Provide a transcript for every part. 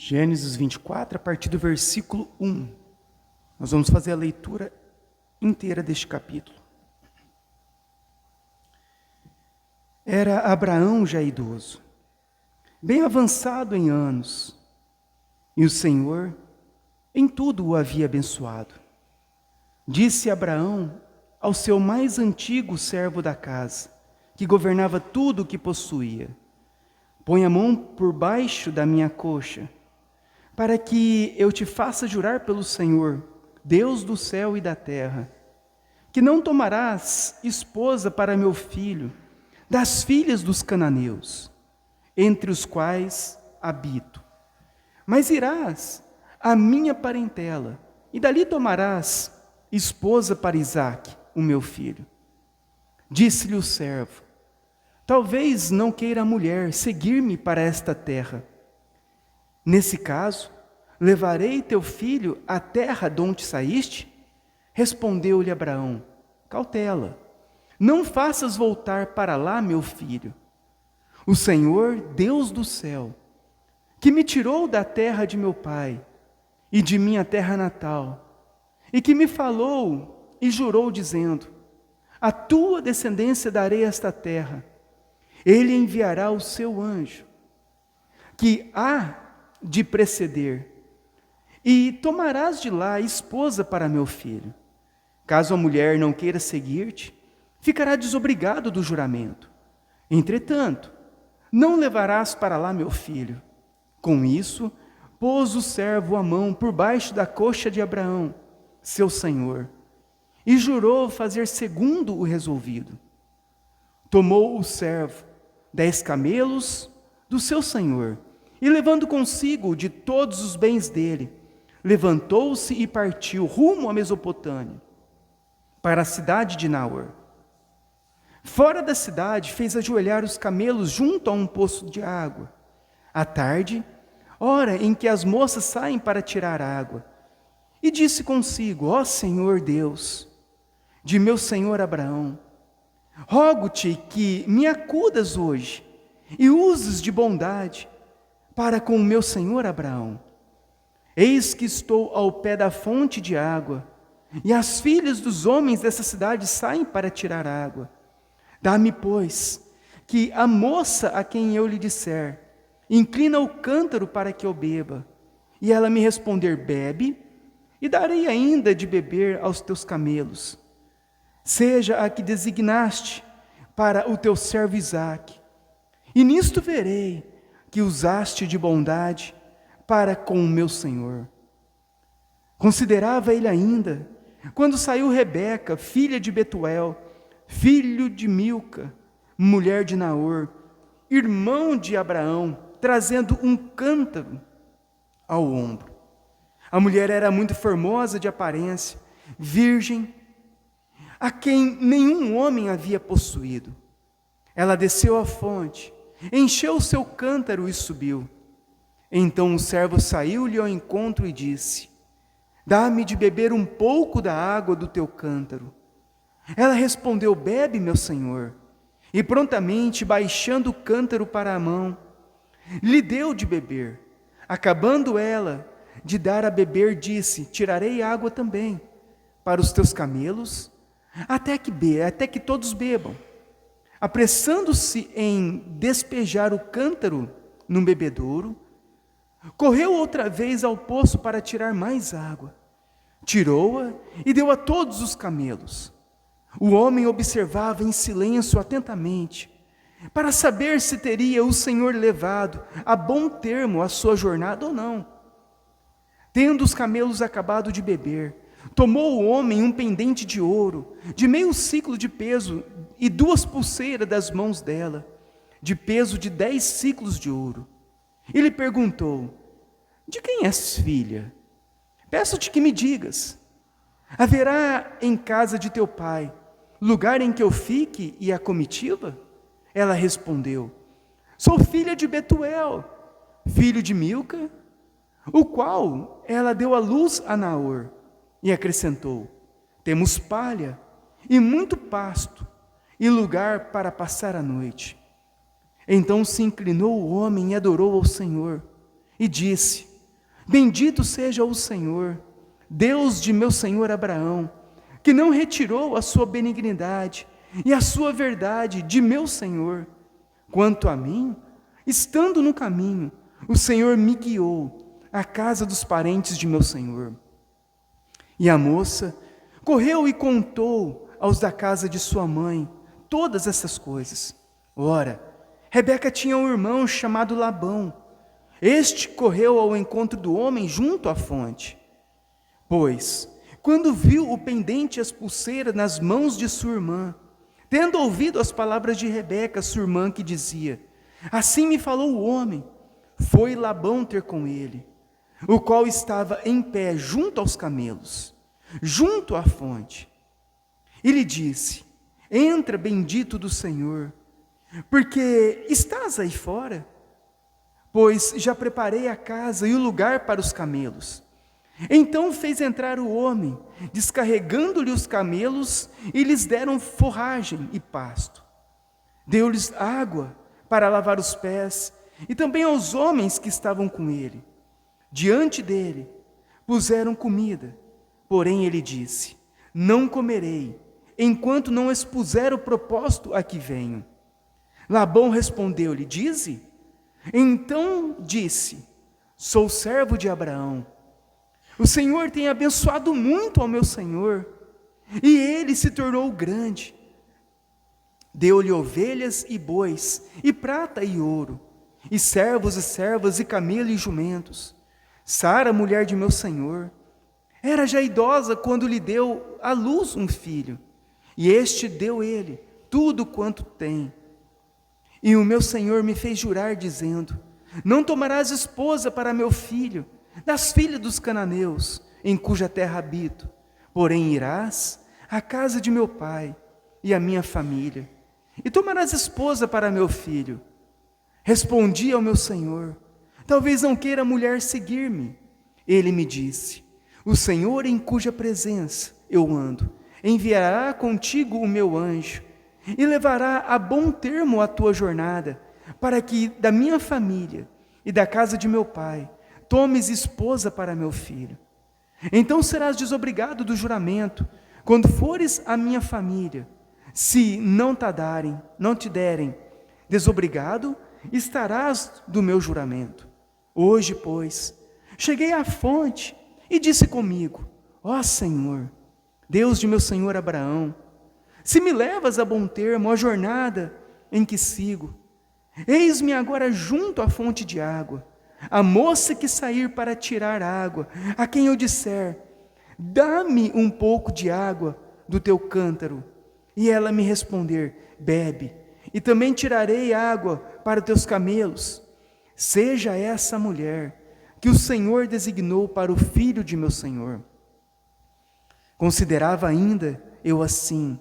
Gênesis 24, a partir do versículo 1. Nós vamos fazer a leitura inteira deste capítulo. Era Abraão já idoso, bem avançado em anos, e o Senhor em tudo o havia abençoado. Disse Abraão ao seu mais antigo servo da casa, que governava tudo o que possuía: põe a mão por baixo da minha coxa, para que eu te faça jurar pelo Senhor, Deus do céu e da terra, que não tomarás esposa para meu filho das filhas dos cananeus, entre os quais habito, mas irás à minha parentela, e dali tomarás esposa para Isaque, o meu filho. Disse-lhe o servo: talvez não queira a mulher seguir-me para esta terra. Nesse caso, levarei teu filho à terra de onde saíste? Respondeu-lhe Abraão: cautela, não faças voltar para lá meu filho. O Senhor, Deus do céu, que me tirou da terra de meu pai e de minha terra natal, e que me falou e jurou dizendo: a tua descendência darei esta terra, ele enviará o seu anjo, que há de preceder, e tomarás de lá esposa para meu filho. Caso a mulher não queira seguir-te, ficará desobrigado do juramento. Entretanto, não levarás para lá meu filho. Com isso, pôs o servo a mão por baixo da coxa de Abraão, seu senhor, e jurou fazer segundo o resolvido. Tomou o servo 10 camelos do seu senhor, e levando consigo de todos os bens dele, levantou-se e partiu rumo à Mesopotâmia, para a cidade de Naor. Fora da cidade, fez ajoelhar os camelos junto a um poço de água. À tarde, hora em que as moças saem para tirar água, e disse consigo: ó Senhor Deus, de meu senhor Abraão, rogo-te que me acudas hoje, e uses de bondade para com o meu senhor Abraão. Eis que estou ao pé da fonte de água, e as filhas dos homens dessa cidade saem para tirar água. Dá-me, pois, que a moça a quem eu lhe disser, inclina o cântaro para que eu beba, e ela me responder: bebe, e darei ainda de beber aos teus camelos. Seja a que designaste para o teu servo Isaque, e nisto verei que usaste de bondade para com o meu senhor. Considerava ele ainda, quando saiu Rebeca, filha de Betuel, filho de Milca, mulher de Naor, irmão de Abraão, trazendo um cântaro ao ombro. A mulher era muito formosa de aparência, virgem, a quem nenhum homem havia possuído. Ela desceu à fonte, encheu o seu cântaro e subiu. Então o servo saiu-lhe ao encontro e disse: dá-me de beber um pouco da água do teu cântaro. Ela respondeu: bebe, meu senhor. E prontamente, baixando o cântaro para a mão, lhe deu de beber. Acabando ela de dar a beber, disse: tirarei água também para os teus camelos, até que todos bebam. Apressando-se em despejar o cântaro num bebedouro, correu outra vez ao poço para tirar mais água. Tirou-a e deu a todos os camelos. O homem observava em silêncio atentamente, para saber se teria o Senhor levado a bom termo a sua jornada ou não. Tendo os camelos acabado de beber, tomou o homem um pendente de ouro, de meio siclo de peso, e 2 pulseiras das mãos dela, de peso de 10 siclos de ouro. E lhe perguntou: de quem és filha? Peço-te que me digas. Haverá em casa de teu pai lugar em que eu fique e a comitiva? Ela respondeu: sou filha de Betuel, filho de Milca, o qual ela deu à luz a Naor. E acrescentou: temos palha e muito pasto, e lugar para passar a noite. Então se inclinou o homem e adorou ao Senhor, e disse: Bendito seja o Senhor, Deus de meu senhor Abraão, que não retirou a sua benignidade e a sua verdade de meu senhor. Quanto a mim, estando no caminho, o Senhor me guiou à casa dos parentes de meu senhor. E a moça correu e contou aos da casa de sua mãe todas essas coisas. Ora, Rebeca tinha um irmão chamado Labão. Este correu ao encontro do homem junto à fonte. Pois, quando viu o pendente e as pulseiras nas mãos de sua irmã, tendo ouvido as palavras de Rebeca, sua irmã, que dizia: assim me falou o homem, foi Labão ter com ele, o qual estava em pé junto aos camelos, junto à fonte. E lhe disse: entra, bendito do Senhor, porque estás aí fora? Pois já preparei a casa e o lugar para os camelos. Então fez entrar o homem, descarregando-lhe os camelos, e lhes deram forragem e pasto. Deu-lhes água para lavar os pés, e também aos homens que estavam com ele. Diante dele puseram comida, porém ele disse: não comerei, enquanto não expuser o propósito a que venho. Labão respondeu-lhe: dize. Então disse: sou servo de Abraão. O Senhor tem abençoado muito ao meu senhor, e ele se tornou grande. Deu-lhe ovelhas e bois, e prata e ouro, e servos e servas, e camelo e jumentos. Sara, mulher de meu senhor, era já idosa quando lhe deu à luz um filho, e este deu ele tudo quanto tem. E o meu senhor me fez jurar, dizendo: não tomarás esposa para meu filho, das filhas dos cananeus, em cuja terra habito, porém irás à casa de meu pai e à minha família, e tomarás esposa para meu filho. Respondi ao meu senhor: talvez não queira a mulher seguir-me. Ele me disse: o Senhor em cuja presença eu ando, enviará contigo o meu anjo, e levará a bom termo a tua jornada, para que da minha família e da casa de meu pai tomes esposa para meu filho. Então serás desobrigado do juramento, quando fores à minha família. Se não te derem desobrigado, estarás do meu juramento. Hoje, pois, cheguei à fonte e disse comigo: ó Senhor, Deus de meu senhor Abraão, se me levas a bom termo a jornada em que sigo, eis-me agora junto à fonte de água. A moça que sair para tirar água, a quem eu disser: dá-me um pouco de água do teu cântaro, e ela me responder: bebe, e também tirarei água para os teus camelos. Seja essa a mulher que o Senhor designou para o filho de meu senhor. Considerava ainda eu assim,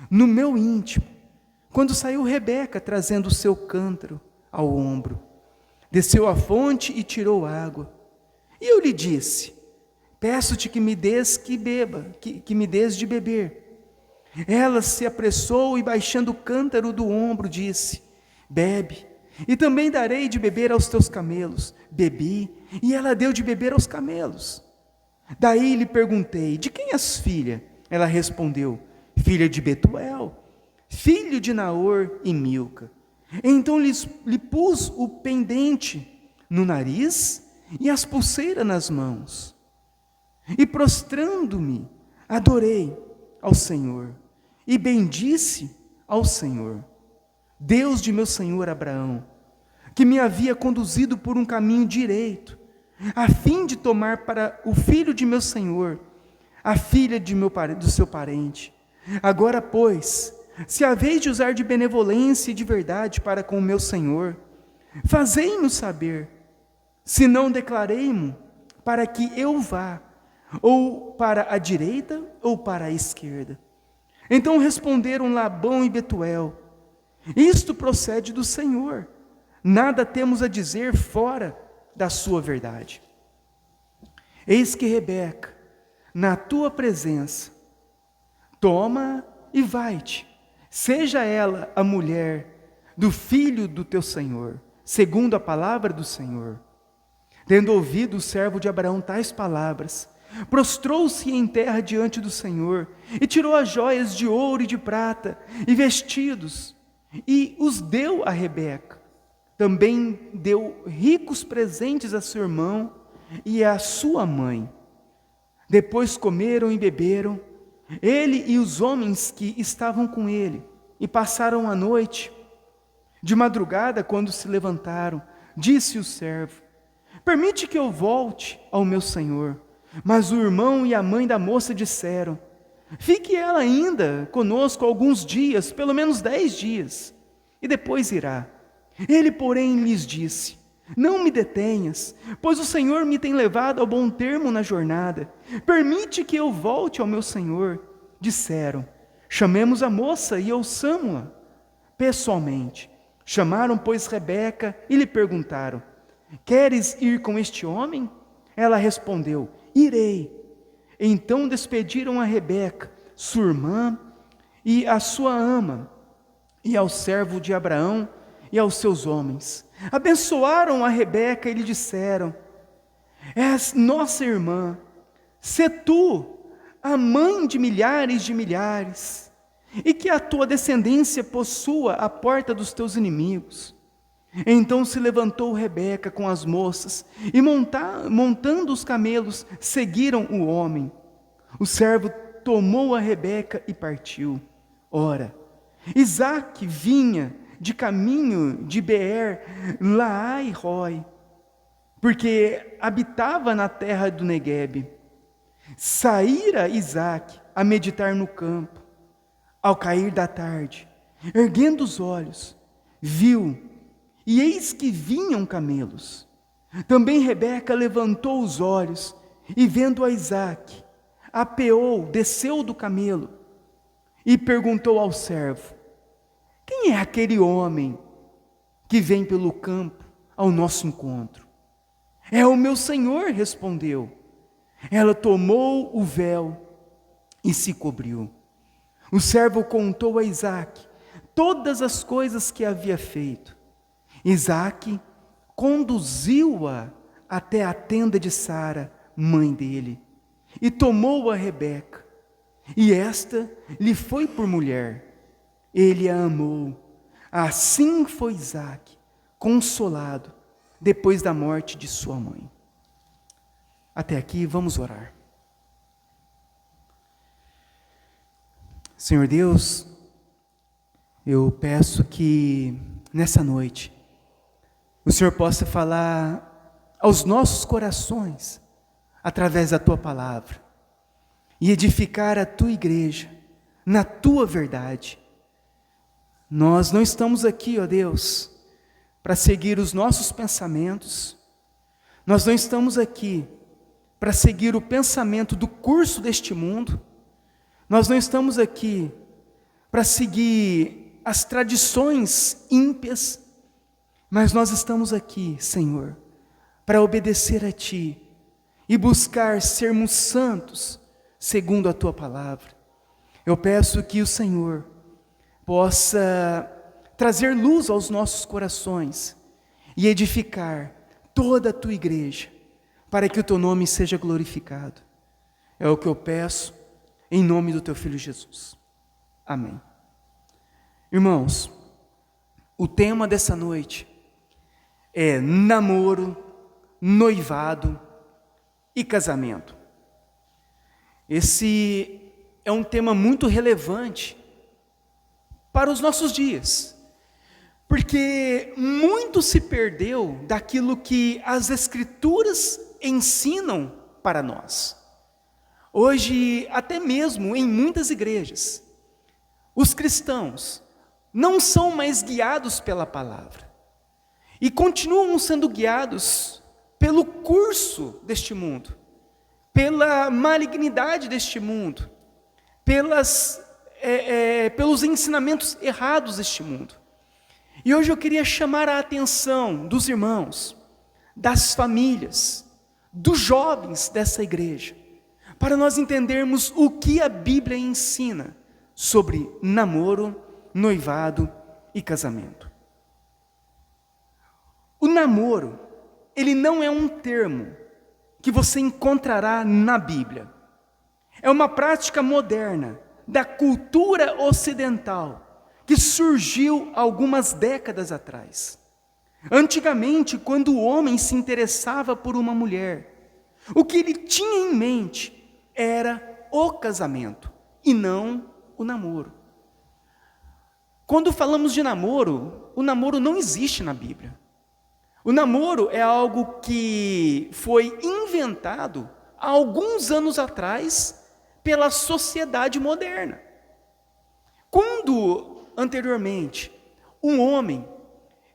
no meu íntimo, quando saiu Rebeca trazendo o seu cântaro ao ombro. Desceu à fonte e tirou água. E eu lhe disse: peço-te que me des que me des de beber. Ela se apressou e, baixando o cântaro do ombro, disse: bebe, e também darei de beber aos teus camelos. Bebi, e ela deu de beber aos camelos. Daí lhe perguntei: de quem és filha? Ela respondeu: filha de Betuel, filho de Naor e Milca. Então lhe pus o pendente no nariz e as pulseiras nas mãos. E prostrando-me, adorei ao Senhor e bendisse ao Senhor, Deus de meu senhor Abraão, que me havia conduzido por um caminho direito, a fim de tomar para o filho de meu senhor a filha do seu parente. Agora, pois, se haveis de usar de benevolência e de verdade para com o meu senhor, fazei-mo saber, se não declarei-mo, para que eu vá, ou para a direita, ou para a esquerda. Então responderam Labão e Betuel: isto procede do Senhor, nada temos a dizer fora da sua verdade. Eis que Rebeca, na tua presença, toma e vai-te, seja ela a mulher do filho do teu Senhor, segundo a palavra do Senhor. Tendo ouvido o servo de Abraão tais palavras, prostrou-se em terra diante do Senhor, e tirou as joias de ouro e de prata, e vestidos, e os deu a Rebeca. Também deu ricos presentes a seu irmão e a sua mãe. Depois comeram e beberam, ele e os homens que estavam com ele, e passaram a noite. De madrugada, quando se levantaram, disse o servo: permite que eu volte ao meu senhor. Mas o irmão e a mãe da moça disseram: fique ela ainda conosco alguns dias, pelo menos 10 dias, e depois irá. Ele, porém, lhes disse: não me detenhas, pois o Senhor me tem levado ao bom termo na jornada. Permite que eu volte ao meu senhor. Disseram: chamemos a moça e ouçamo-a pessoalmente. Chamaram, pois, Rebeca e lhe perguntaram: queres ir com este homem? Ela respondeu: irei. Então despediram a Rebeca, sua irmã, e a sua ama, e ao servo de Abraão e aos seus homens. Abençoaram a Rebeca e lhe disseram: és nossa irmã, sê tu a mãe de milhares, e que a tua descendência possua a porta dos teus inimigos. Então se levantou Rebeca com as moças, e montando os camelos, seguiram o homem. O servo tomou a Rebeca e partiu. Ora, Isaque vinha de caminho de Beer-Lahai-roi, porque habitava na terra do Neguebe. Saíra Isaque a meditar no campo. Ao cair da tarde, erguendo os olhos, viu, e eis que vinham camelos. Também Rebeca levantou os olhos, e vendo a Isaque, apeou, desceu do camelo, e perguntou ao servo: quem é aquele homem que vem pelo campo ao nosso encontro? É o meu senhor, respondeu. Ela tomou o véu e se cobriu. O servo contou a Isaque todas as coisas que havia feito. Isaque conduziu-a até a tenda de Sara, mãe dele, e tomou a Rebeca, e esta lhe foi por mulher. Ele a amou. Assim foi Isaque consolado depois da morte de sua mãe. Até aqui, vamos orar. Senhor Deus, eu peço que nessa noite o Senhor possa falar aos nossos corações através da Tua palavra e edificar a Tua igreja na Tua verdade. Nós não estamos aqui, ó Deus, para seguir os nossos pensamentos. Nós não estamos aqui para seguir o pensamento do curso deste mundo. Nós não estamos aqui para seguir as tradições ímpias, mas nós estamos aqui, Senhor, para obedecer a Ti e buscar sermos santos segundo a Tua palavra. Eu peço que o Senhor possa trazer luz aos nossos corações e edificar toda a Tua igreja, para que o Teu nome seja glorificado. É o que eu peço, em nome do Teu Filho Jesus. Amém. Irmãos, o tema dessa noite é namoro, noivado e casamento. Esse é um tema muito relevante para os nossos dias, porque muito se perdeu daquilo que as Escrituras ensinam para nós. Hoje, até mesmo em muitas igrejas, os cristãos não são mais guiados pela palavra e continuam sendo guiados pelo curso deste mundo, pela malignidade deste mundo, pelos ensinamentos errados deste mundo. E hoje eu queria chamar a atenção dos irmãos, das famílias, dos jovens dessa igreja, para nós entendermos o que a Bíblia ensina sobre namoro, noivado e casamento. O namoro ele não é um termo que você encontrará na Bíblia. É uma prática moderna da cultura ocidental que surgiu algumas décadas atrás. Antigamente, quando o homem se interessava por uma mulher, o que ele tinha em mente era o casamento e não o namoro. Quando falamos de namoro, o namoro não existe na Bíblia. O namoro é algo que foi inventado há alguns anos atrás pela sociedade moderna. Quando, anteriormente, um homem,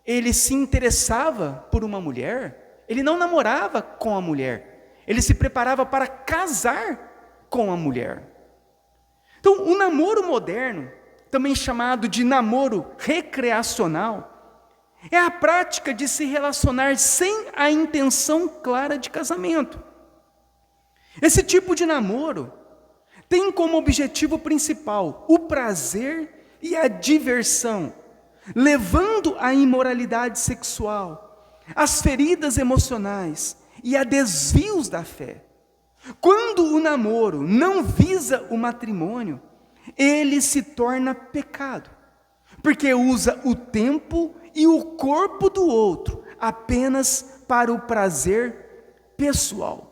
ele se interessava por uma mulher, ele não namorava com a mulher, ele se preparava para casar com a mulher. Então, o namoro moderno, também chamado de namoro recreacional, é a prática de se relacionar sem a intenção clara de casamento. Esse tipo de namoro tem como objetivo principal o prazer e a diversão, levando à imoralidade sexual, às feridas emocionais e a desvios da fé. Quando o namoro não visa o matrimônio, ele se torna pecado, porque usa o tempo e o corpo do outro apenas para o prazer pessoal.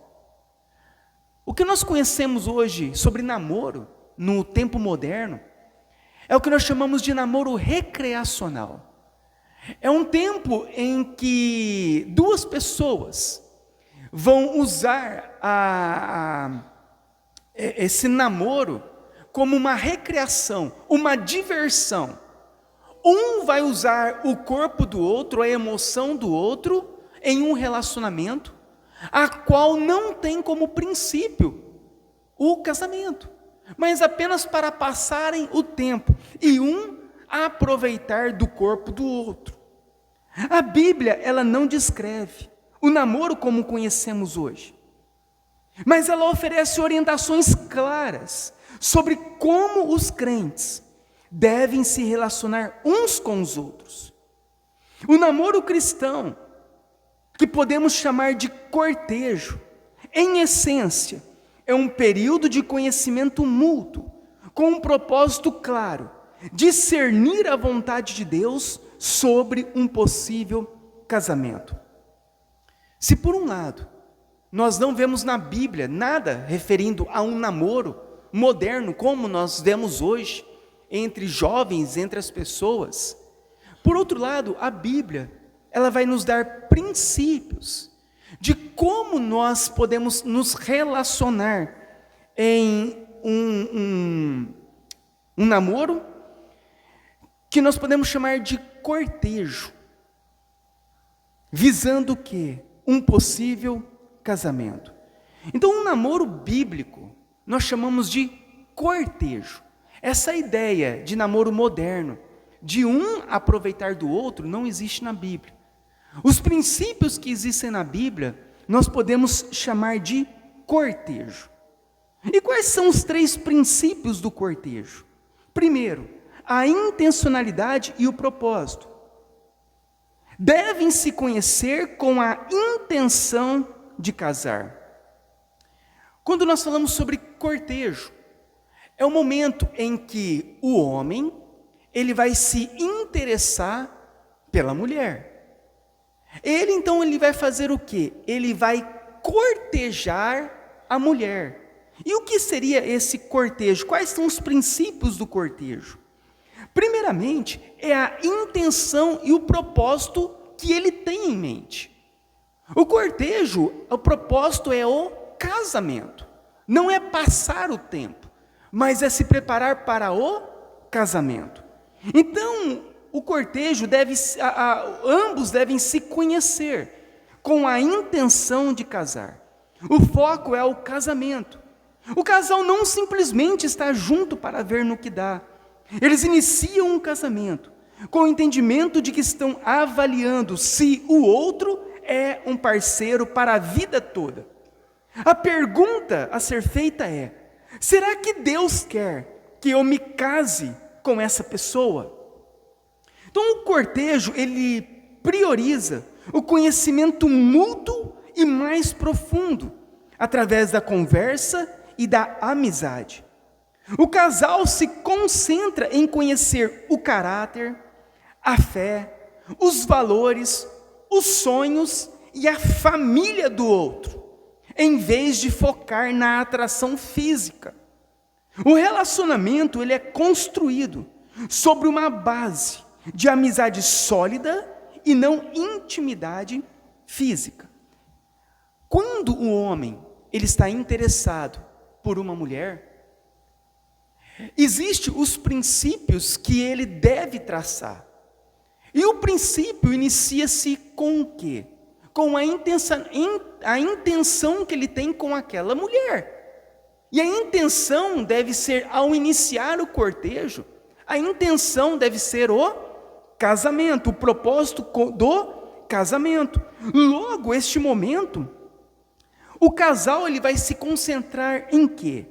O que nós conhecemos hoje sobre namoro, no tempo moderno, é o que nós chamamos de namoro recreacional. É um tempo em que duas pessoas vão usar esse namoro como uma recreação, uma diversão. Um vai usar o corpo do outro, a emoção do outro, em um relacionamento, a qual não tem como princípio o casamento, mas apenas para passarem o tempo e um aproveitar do corpo do outro. A Bíblia, ela não descreve o namoro como conhecemos hoje, mas ela oferece orientações claras sobre como os crentes devem se relacionar uns com os outros. O namoro cristão, que podemos chamar de cortejo, em essência, é um período de conhecimento mútuo, com um propósito claro, discernir a vontade de Deus sobre um possível casamento. Se por um lado, nós não vemos na Bíblia nada referindo a um namoro moderno, como nós vemos hoje, entre jovens, entre as pessoas, por outro lado, a Bíblia, ela vai nos dar princípios de como nós podemos nos relacionar em um namoro que nós podemos chamar de cortejo, visando o quê? Um possível casamento. Então, um namoro bíblico, nós chamamos de cortejo. Essa ideia de namoro moderno, de um aproveitar do outro, não existe na Bíblia. Os princípios que existem na Bíblia, nós podemos chamar de cortejo. E quais são os 3 princípios do cortejo? Primeiro, a intencionalidade e o propósito. Devem se conhecer com a intenção de casar. Quando nós falamos sobre cortejo, é o momento em que o homem, ele vai se interessar pela mulher. Ele vai fazer o quê? Ele vai cortejar a mulher. E o que seria esse cortejo? Quais são os princípios do cortejo? Primeiramente, é a intenção e o propósito que ele tem em mente. O cortejo, o propósito é o casamento. Não é passar o tempo, mas é se preparar para o casamento. Então, o cortejo ambos devem se conhecer com a intenção de casar. O foco é o casamento. O casal não simplesmente está junto para ver no que dá. Eles iniciam um casamento com o entendimento de que estão avaliando se o outro é um parceiro para a vida toda. A pergunta a ser feita é: será que Deus quer que eu me case com essa pessoa? Então o cortejo, ele prioriza o conhecimento mútuo e mais profundo, através da conversa e da amizade. O casal se concentra em conhecer o caráter, a fé, os valores, os sonhos e a família do outro, em vez de focar na atração física. O relacionamento ele é construído sobre uma base de amizade sólida e não intimidade física. Quando o homem ele está interessado por uma mulher, existem os princípios que ele deve traçar. E o princípio inicia-se com o quê? Com a intenção que ele tem com aquela mulher. E a intenção deve ser, ao iniciar o cortejo, a intenção deve ser o casamento, o propósito do casamento. Logo, este momento, o casal ele vai se concentrar em quê?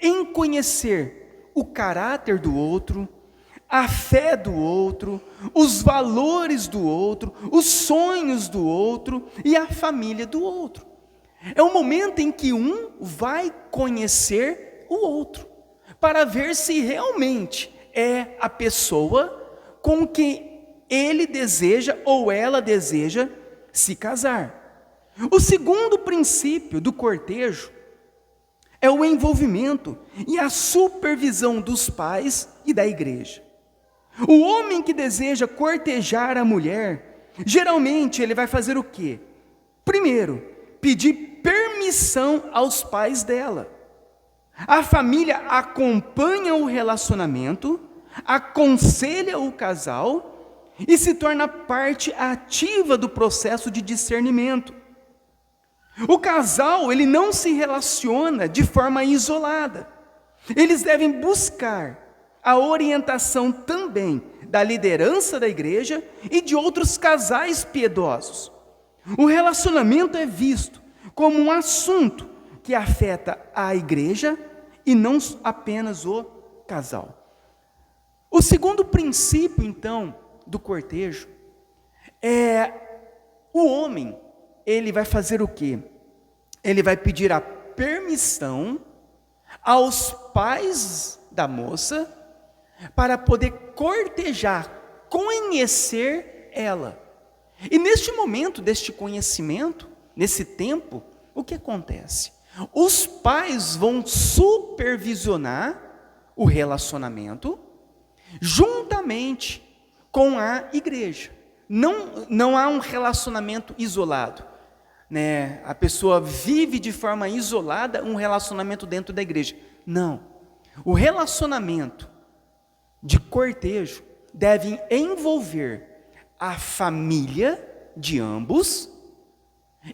Em conhecer o caráter do outro, a fé do outro, os valores do outro, os sonhos do outro e a família do outro. É o momento em que um vai conhecer o outro, para ver se realmente é a pessoa com quem ele deseja ou ela deseja se casar. O segundo princípio do cortejo é o envolvimento e a supervisão dos pais e da igreja. O homem que deseja cortejar a mulher, geralmente ele vai fazer o quê? Primeiro, pedir permissão aos pais dela. A família acompanha o relacionamento, aconselha o casal e se torna parte ativa do processo de discernimento. O casal, ele não se relaciona de forma isolada. Eles devem buscar a orientação também da liderança da igreja e de outros casais piedosos. O relacionamento é visto como um assunto que afeta a igreja e não apenas o casal. O segundo princípio, então, do cortejo é o homem, ele vai fazer o quê? Ele vai pedir a permissão aos pais da moça para poder cortejar, conhecer ela. E neste momento deste conhecimento, nesse tempo, o que acontece? Os pais vão supervisionar o relacionamento juntamente com a igreja. Não há um relacionamento isolado, né? A pessoa vive de forma isolada um relacionamento dentro da igreja. Não. O relacionamento de cortejo deve envolver a família de ambos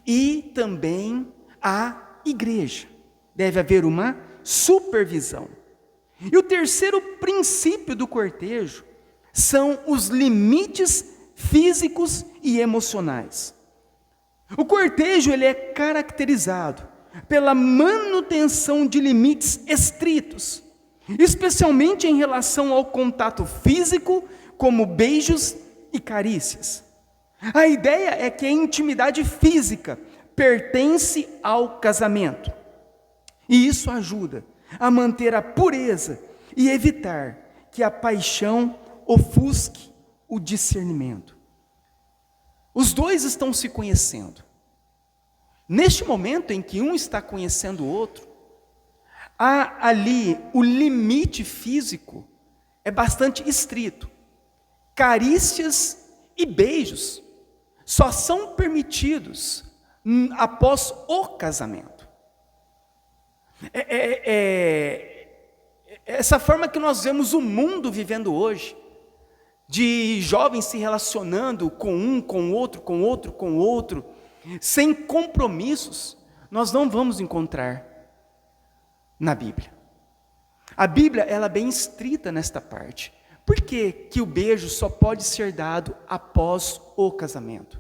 e também a igreja. Deve haver uma supervisão. E o terceiro princípio do cortejo são os limites físicos e emocionais. O cortejo ele é caracterizado pela manutenção de limites estritos, especialmente em relação ao contato físico, como beijos e carícias. A ideia é que a intimidade física pertence ao casamento. E isso ajuda a manter a pureza e evitar que a paixão ofusque o discernimento. Os dois estão se conhecendo. Neste momento em que um está conhecendo o outro, há ali o limite físico é bastante estrito. Carícias e beijos só são permitidos após o casamento. Essa forma que nós vemos o mundo vivendo hoje, de jovens se relacionando com um, com outro, com outro, com outro, sem compromissos, nós não vamos encontrar na Bíblia. A Bíblia ela é bem estrita nesta parte. Por que que o beijo só pode ser dado após o casamento?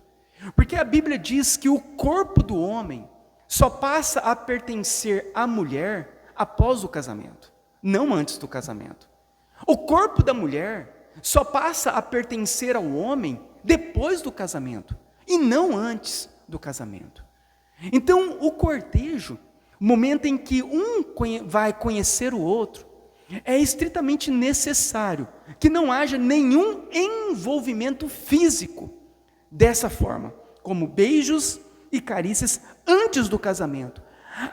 Porque a Bíblia diz que o corpo do homem só passa a pertencer à mulher após o casamento, não antes do casamento. O corpo da mulher só passa a pertencer ao homem depois do casamento. e não antes do casamento. Então, o cortejo, o momento em que um vai conhecer o outro, é estritamente necessário que não haja nenhum envolvimento físico dessa forma, como beijos e carícias antes do casamento.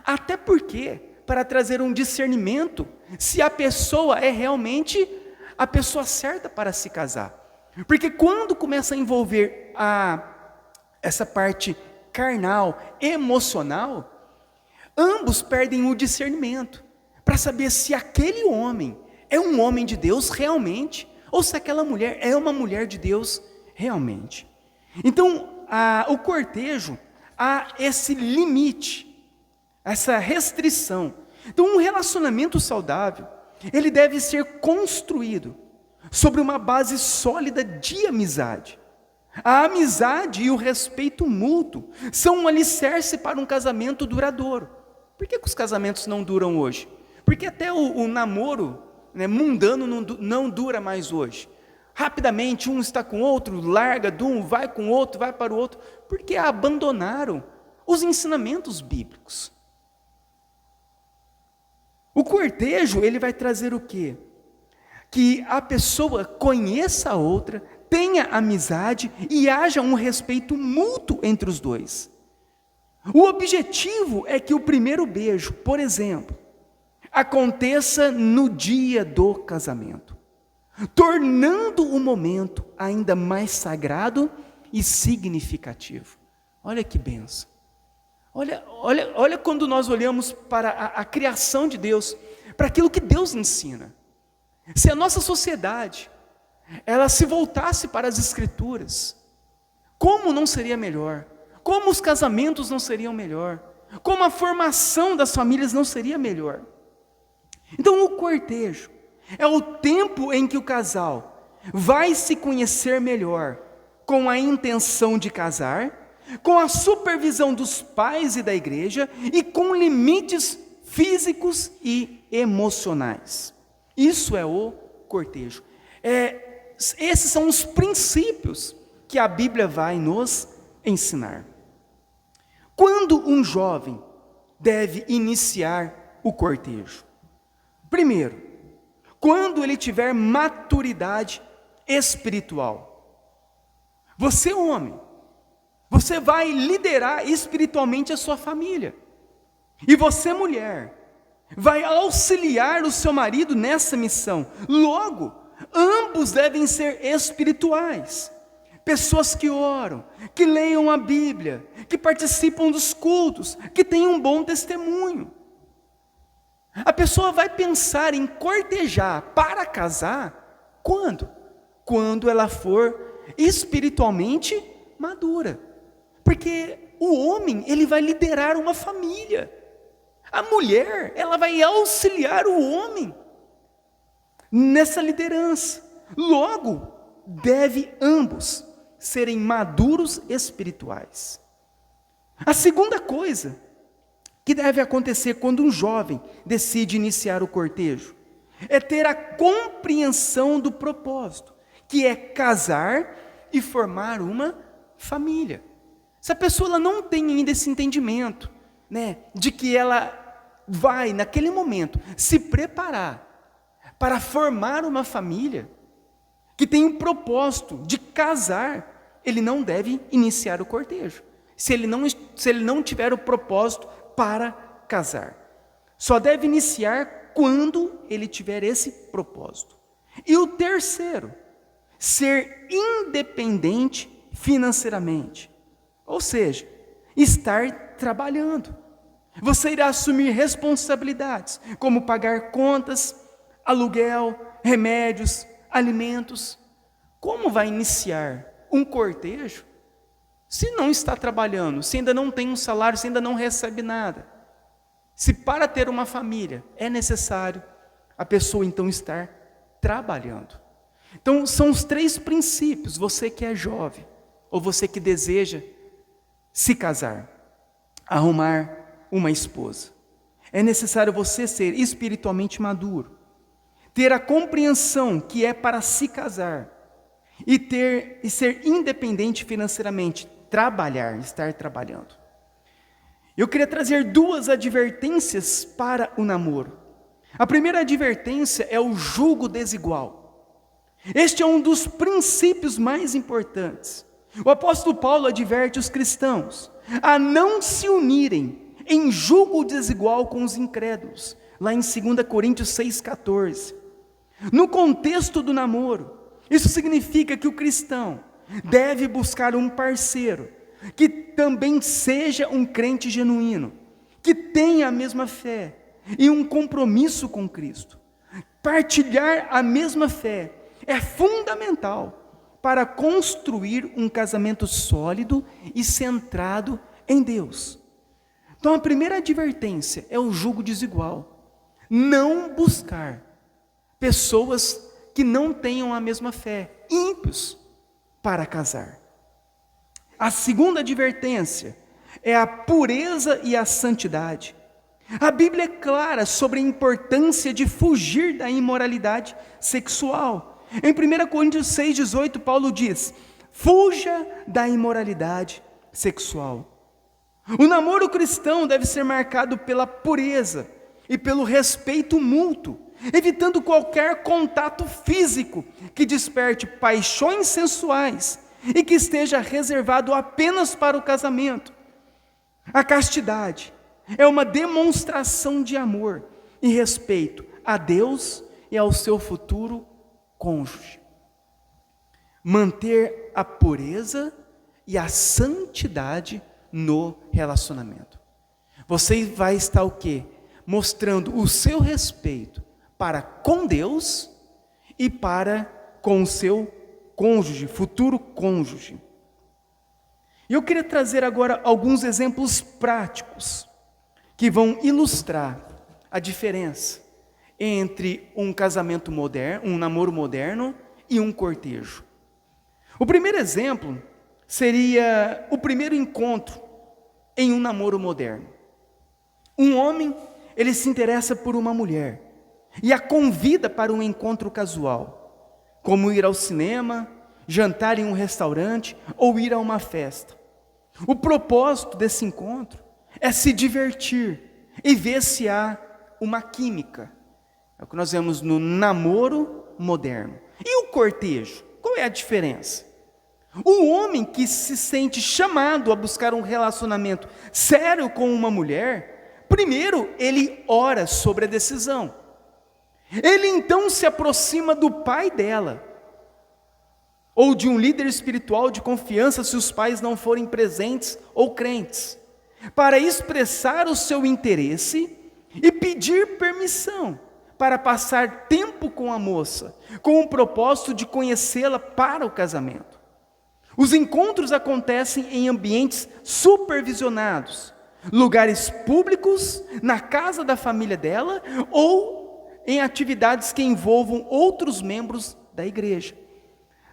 Até porque, para trazer um discernimento, se a pessoa é realmente a pessoa certa para se casar. Porque quando começa a envolver essa parte carnal, emocional, ambos perdem o discernimento para saber se aquele homem é um homem de Deus realmente, ou se aquela mulher é uma mulher de Deus realmente. Então, o cortejo há esse limite, essa restrição. Então, um relacionamento saudável, ele deve ser construído sobre uma base sólida de amizade. A amizade e o respeito mútuo são um alicerce para um casamento duradouro. Por que os casamentos não duram hoje? Porque até o namoro, né, mundano não dura mais hoje. Rapidamente um está com o outro, larga de um, vai com o outro, vai para o outro, porque abandonaram os ensinamentos bíblicos. O cortejo, ele vai trazer o quê? Que a pessoa conheça a outra, tenha amizade e haja um respeito mútuo entre os dois. O objetivo é que o primeiro beijo, por exemplo, aconteça no dia do casamento, tornando o momento ainda mais sagrado e significativo. Olha que bênção. Olha quando nós olhamos para a criação de Deus, para aquilo que Deus ensina. Se a nossa sociedade, ela se voltasse para as Escrituras, como não seria melhor? Como os casamentos não seriam melhor? Como a formação das famílias não seria melhor? Então o cortejo é o tempo em que o casal vai se conhecer melhor, com a intenção de casar, com a supervisão dos pais e da igreja, e com limites físicos e emocionais. Isso é o cortejo. Esses são os princípios que a Bíblia vai nos ensinar. Quando um jovem deve iniciar o cortejo? Primeiro, quando ele tiver maturidade espiritual. Você, homem, você vai liderar espiritualmente a sua família. E você, mulher, vai auxiliar o seu marido nessa missão. Logo, ambos devem ser espirituais. Pessoas que oram, que leiam a Bíblia, que participam dos cultos, que tenham um bom testemunho. A pessoa vai pensar em cortejar para casar, quando? Quando ela for espiritualmente madura. Porque o homem, ele vai liderar uma família. A mulher, ela vai auxiliar o homem nessa liderança. Logo, deve ambos serem maduros espirituais. A segunda coisa que deve acontecer quando um jovem decide iniciar o cortejo é ter a compreensão do propósito, que é casar e formar uma família. Se a pessoa ela não tem ainda esse entendimento, né, de que ela vai, naquele momento, se preparar para formar uma família, que tem um propósito de casar, ele não deve iniciar o cortejo. Se ele não tiver o propósito para casar. Só deve iniciar quando ele tiver esse propósito. E o terceiro, ser independente financeiramente. Ou seja, estar trabalhando. Você irá assumir responsabilidades, como pagar contas, aluguel, remédios, alimentos. Como vai iniciar um cortejo se não está trabalhando, se ainda não tem um salário, se ainda não recebe nada? Se para ter uma família é necessário a pessoa então estar trabalhando. Então são os três princípios, você que é jovem, ou você que deseja se casar, arrumar uma esposa. É necessário você ser espiritualmente maduro, ter a compreensão que é para se casar, e ser independente financeiramente, trabalhar, estar trabalhando. Eu queria trazer 2 advertências para o namoro. A primeira advertência é o jugo desigual. Este é um dos princípios mais importantes. O apóstolo Paulo adverte os cristãos a não se unirem em jugo desigual com os incrédulos, lá em 2 Coríntios 6,14. No contexto do namoro, isso significa que o cristão deve buscar um parceiro que também seja um crente genuíno, que tenha a mesma fé e um compromisso com Cristo. Partilhar a mesma fé é fundamental para construir um casamento sólido e centrado em Deus. Então a primeira advertência é o jugo desigual. Não buscar pessoas que não tenham a mesma fé, ímpios, para casar. A segunda advertência é a pureza e a santidade. A Bíblia é clara sobre a importância de fugir da imoralidade sexual. Em 1 Coríntios 6,18, Paulo diz: fuja da imoralidade sexual. O namoro cristão deve ser marcado pela pureza e pelo respeito mútuo, evitando qualquer contato físico que desperte paixões sensuais e que esteja reservado apenas para o casamento. A castidade é uma demonstração de amor e respeito a Deus e ao seu futuro cônjuge. Manter a pureza e a santidade no relacionamento. Você vai estar o quê? Mostrando o seu respeito para com Deus e para com o seu cônjuge, futuro cônjuge. E eu queria trazer agora alguns exemplos práticos que vão ilustrar a diferença entre um casamento moderno, um namoro moderno e um cortejo. O primeiro exemplo seria o primeiro encontro em um namoro moderno. Um homem, ele se interessa por uma mulher e a convida para um encontro casual, como ir ao cinema, jantar em um restaurante ou ir a uma festa. O propósito desse encontro é se divertir e ver se há uma química. É o que nós vemos no namoro moderno. E o cortejo? Qual é a diferença? O homem que se sente chamado a buscar um relacionamento sério com uma mulher, primeiro ele ora sobre a decisão. Ele então se aproxima do pai dela, ou de um líder espiritual de confiança, se os pais não forem presentes ou crentes, para expressar o seu interesse e pedir permissão para passar tempo com a moça, com o propósito de conhecê-la para o casamento. Os encontros acontecem em ambientes supervisionados, lugares públicos, na casa da família dela ou em atividades que envolvam outros membros da igreja.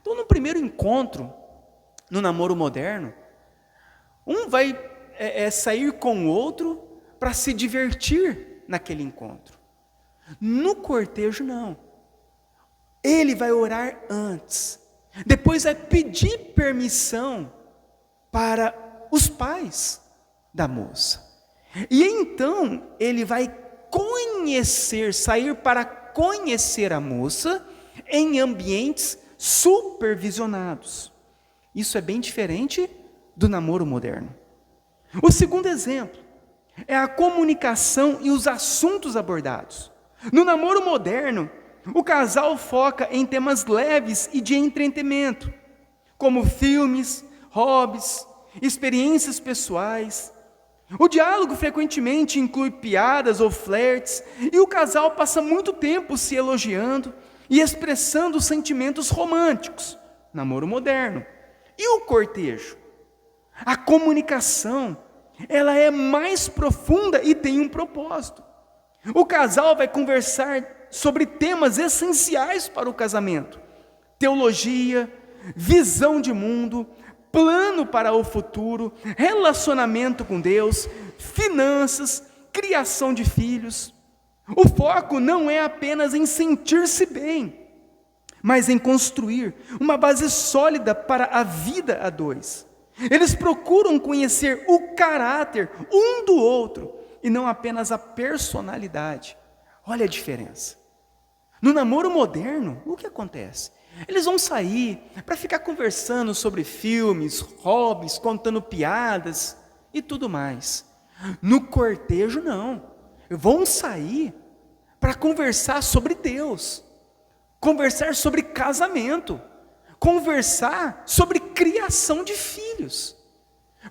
Então, no primeiro encontro, no namoro moderno, um vai sair com o outro para se divertir naquele encontro. No cortejo, não. Ele vai orar antes, depois vai pedir permissão para os pais da moça. E então ele vai sair para conhecer a moça em ambientes supervisionados. Isso é bem diferente do namoro moderno. O segundo exemplo é a comunicação e os assuntos abordados. No namoro moderno, o casal foca em temas leves e de entretenimento, como filmes, hobbies, experiências pessoais. O diálogo frequentemente inclui piadas ou flertes, e o casal passa muito tempo se elogiando e expressando sentimentos românticos, namoro moderno. E o cortejo? A comunicação, ela é mais profunda e tem um propósito. O casal vai conversar sobre temas essenciais para o casamento: teologia, visão de mundo, plano para o futuro, relacionamento com Deus, finanças, criação de filhos. O foco não é apenas em sentir-se bem, mas em construir uma base sólida para a vida a dois. Eles procuram conhecer o caráter um do outro e não apenas a personalidade. Olha a diferença. No namoro moderno, o que acontece? Eles vão sair para ficar conversando sobre filmes, hobbies, contando piadas e tudo mais. No cortejo, não. Vão sair para conversar sobre Deus, conversar sobre casamento, conversar sobre criação de filhos.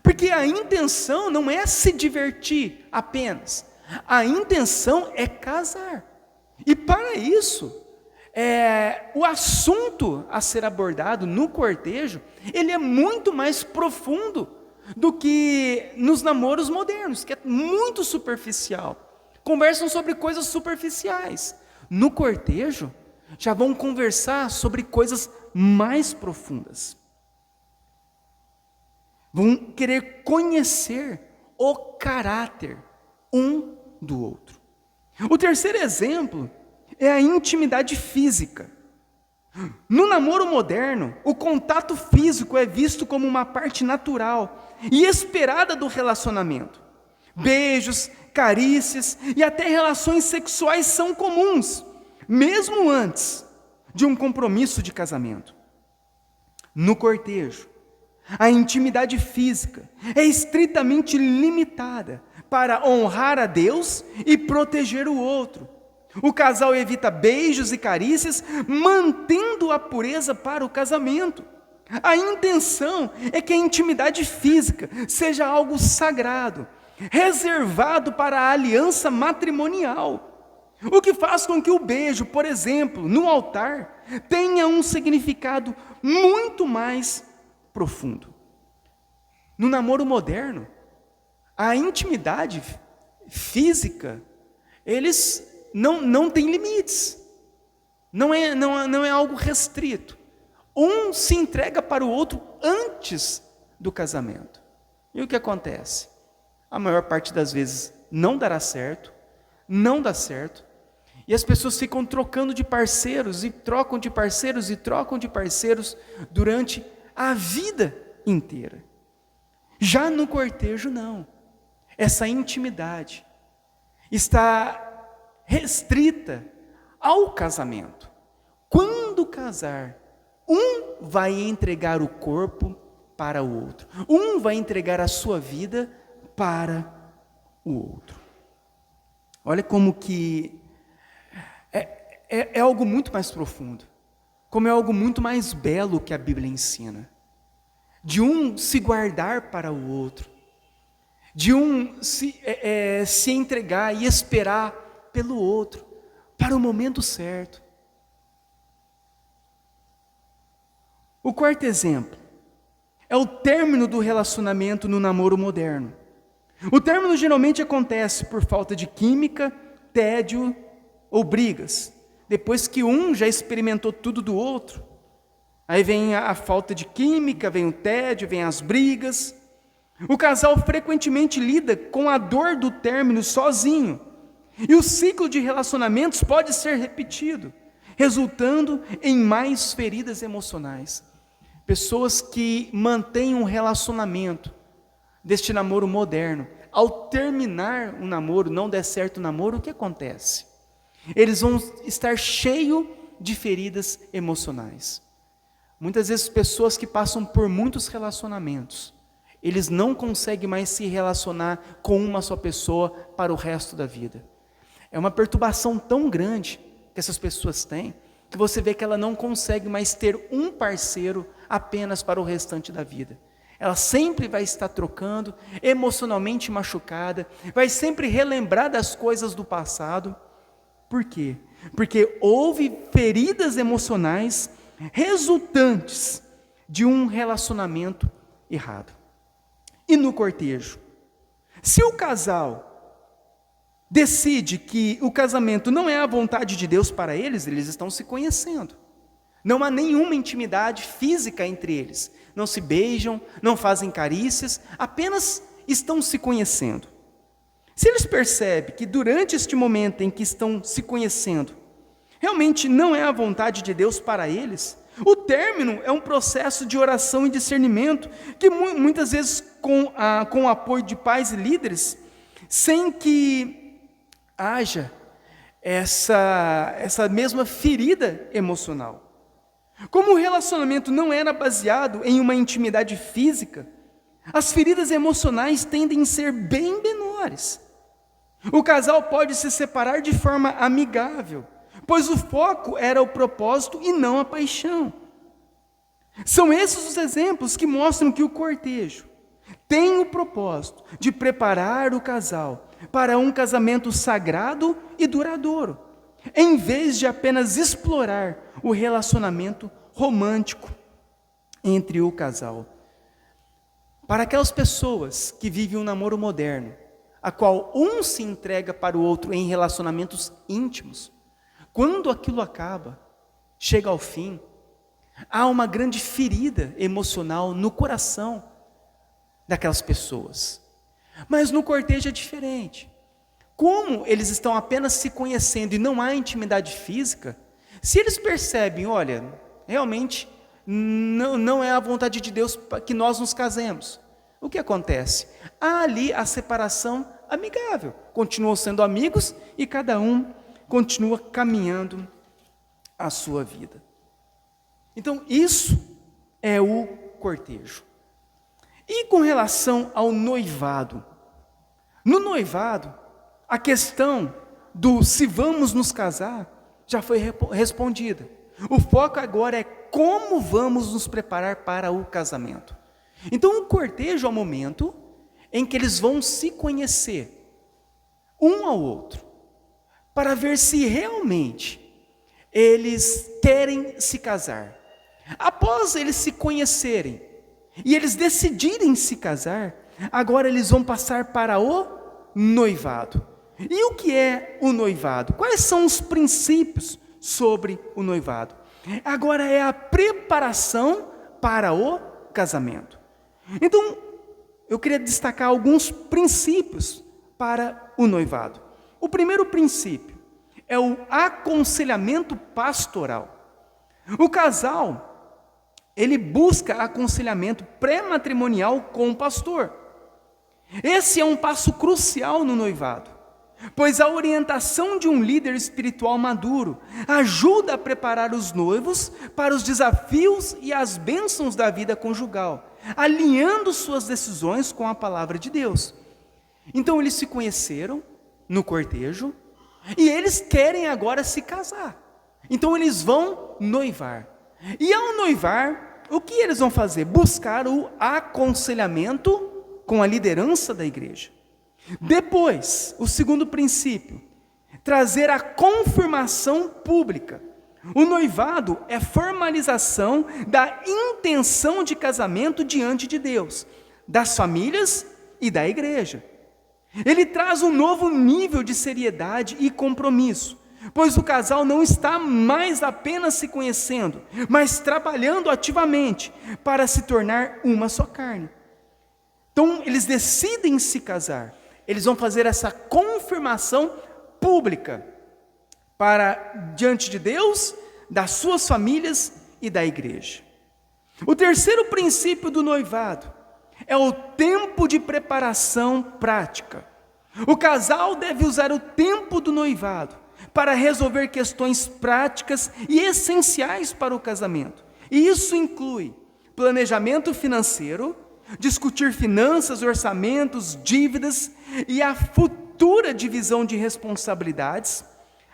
Porque a intenção não é se divertir apenas. A intenção é casar. E para isso, o assunto a ser abordado no cortejo, ele é muito mais profundo do que nos namoros modernos, que é muito superficial. Conversam sobre coisas superficiais. No cortejo, já vão conversar sobre coisas mais profundas. Vão querer conhecer o caráter um do outro. O terceiro exemplo é a intimidade física. No namoro moderno, o contato físico é visto como uma parte natural e esperada do relacionamento. Beijos, carícias e até relações sexuais são comuns, mesmo antes de um compromisso de casamento. No cortejo, a intimidade física é estritamente limitada para honrar a Deus e proteger o outro. O casal evita beijos e carícias, mantendo a pureza para o casamento. A intenção é que a intimidade física seja algo sagrado, reservado para a aliança matrimonial. O que faz com que o beijo, por exemplo, no altar, tenha um significado muito mais profundo. No namoro moderno, a intimidade física, eles não têm limites. Não é algo restrito. Um se entrega para o outro antes do casamento. E o que acontece? A maior parte das vezes não dará certo, não dá certo, e as pessoas ficam trocando de parceiros, e trocam de parceiros, e trocam de parceiros, durante a vida inteira. Já no cortejo, não. Essa intimidade está restrita ao casamento. Quando casar, um vai entregar o corpo para o outro. Um vai entregar a sua vida para o outro. Olha como que é algo muito mais profundo. Como é algo muito mais belo que a Bíblia ensina. De um se guardar para o outro. De um se entregar e esperar pelo outro, para o momento certo. O quarto exemplo é o término do relacionamento no namoro moderno. O término geralmente acontece por falta de química, tédio ou brigas. Depois que um já experimentou tudo do outro, aí vem a falta de química, vem o tédio, vem as brigas. O casal frequentemente lida com a dor do término sozinho. E o ciclo de relacionamentos pode ser repetido, resultando em mais feridas emocionais. Pessoas que mantêm um relacionamento deste namoro moderno, ao terminar o namoro, não der certo o namoro, o que acontece? Eles vão estar cheios de feridas emocionais. Muitas vezes pessoas que passam por muitos relacionamentos, eles não conseguem mais se relacionar com uma só pessoa para o resto da vida. É uma perturbação tão grande que essas pessoas têm, que você vê que ela não consegue mais ter um parceiro apenas para o restante da vida. Ela sempre vai estar trocando, emocionalmente machucada, vai sempre relembrar das coisas do passado. Por quê? Porque houve feridas emocionais resultantes de um relacionamento errado. E no cortejo? Se o casal decide que o casamento não é a vontade de Deus para eles, eles estão se conhecendo. Não há nenhuma intimidade física entre eles. Não se beijam, não fazem carícias, apenas estão se conhecendo. Se eles percebem que durante este momento em que estão se conhecendo, realmente não é a vontade de Deus para eles, O término é um processo de oração e discernimento que muitas vezes com o apoio de pais e líderes, sem que haja essa mesma ferida emocional. Como o relacionamento não era baseado em uma intimidade física, as feridas emocionais tendem a ser bem menores. O casal pode se separar de forma amigável, pois o foco era o propósito e não a paixão. São esses os exemplos que mostram que o cortejo tem o propósito de preparar o casal para um casamento sagrado e duradouro, em vez de apenas explorar o relacionamento romântico entre o casal. Para aquelas pessoas que vivem um namoro moderno, a qual um se entrega para o outro em relacionamentos íntimos, quando aquilo acaba, chega ao fim, há uma grande ferida emocional no coração daquelas pessoas. Mas no cortejo é diferente. Como eles estão apenas se conhecendo e não há intimidade física, se eles percebem, olha, realmente não é a vontade de Deus que nós nos casemos, o que acontece? Há ali a separação amigável, continuam sendo amigos e cada um continua caminhando a sua vida. Então isso é o cortejo. E com relação ao noivado, no noivado, a questão do se vamos nos casar já foi respondida. O foco agora é como vamos nos preparar para o casamento. Então o cortejo é o momento em que eles vão se conhecer um ao outro, para ver se realmente eles querem se casar. Após eles se conhecerem e eles decidirem se casar, agora eles vão passar para o noivado. E o que é o noivado? Quais são os princípios sobre o noivado? Agora é a preparação para o casamento. Então, eu queria destacar alguns princípios para o noivado. O primeiro princípio é o aconselhamento pastoral. O casal, ele busca aconselhamento pré-matrimonial com o pastor. Esse é um passo crucial no noivado, pois a orientação de um líder espiritual maduro ajuda a preparar os noivos para os desafios e as bênçãos da vida conjugal, alinhando suas decisões com a palavra de Deus. Então eles se conheceram no cortejo e eles querem agora se casar. Então eles vão noivar. E ao noivar, o que eles vão fazer? Buscar o aconselhamento com a liderança da igreja. Depois, o segundo princípio, trazer a confirmação pública. O noivado é formalização da intenção de casamento diante de Deus, das famílias e da igreja. Ele traz um novo nível de seriedade e compromisso, pois o casal não está mais apenas se conhecendo, mas trabalhando ativamente para se tornar uma só carne. Então, eles decidem se casar. Eles vão fazer essa confirmação pública para diante de Deus, das suas famílias e da igreja. O terceiro princípio do noivado é o tempo de preparação prática. O casal deve usar o tempo do noivado para resolver questões práticas e essenciais para o casamento. E isso inclui planejamento financeiro, discutir finanças, orçamentos, dívidas e a futura divisão de responsabilidades,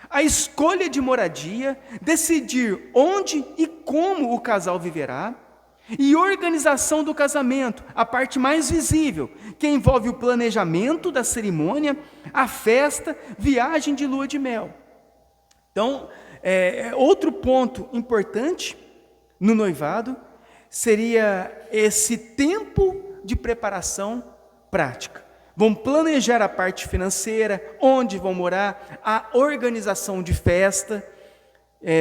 a escolha de moradia, decidir onde e como o casal viverá, e organização do casamento, a parte mais visível, que envolve o planejamento da cerimônia, a festa, viagem de lua de mel. Então, outro ponto importante no noivado seria esse tempo de preparação prática. Vão planejar a parte financeira, onde vão morar, a organização de festa,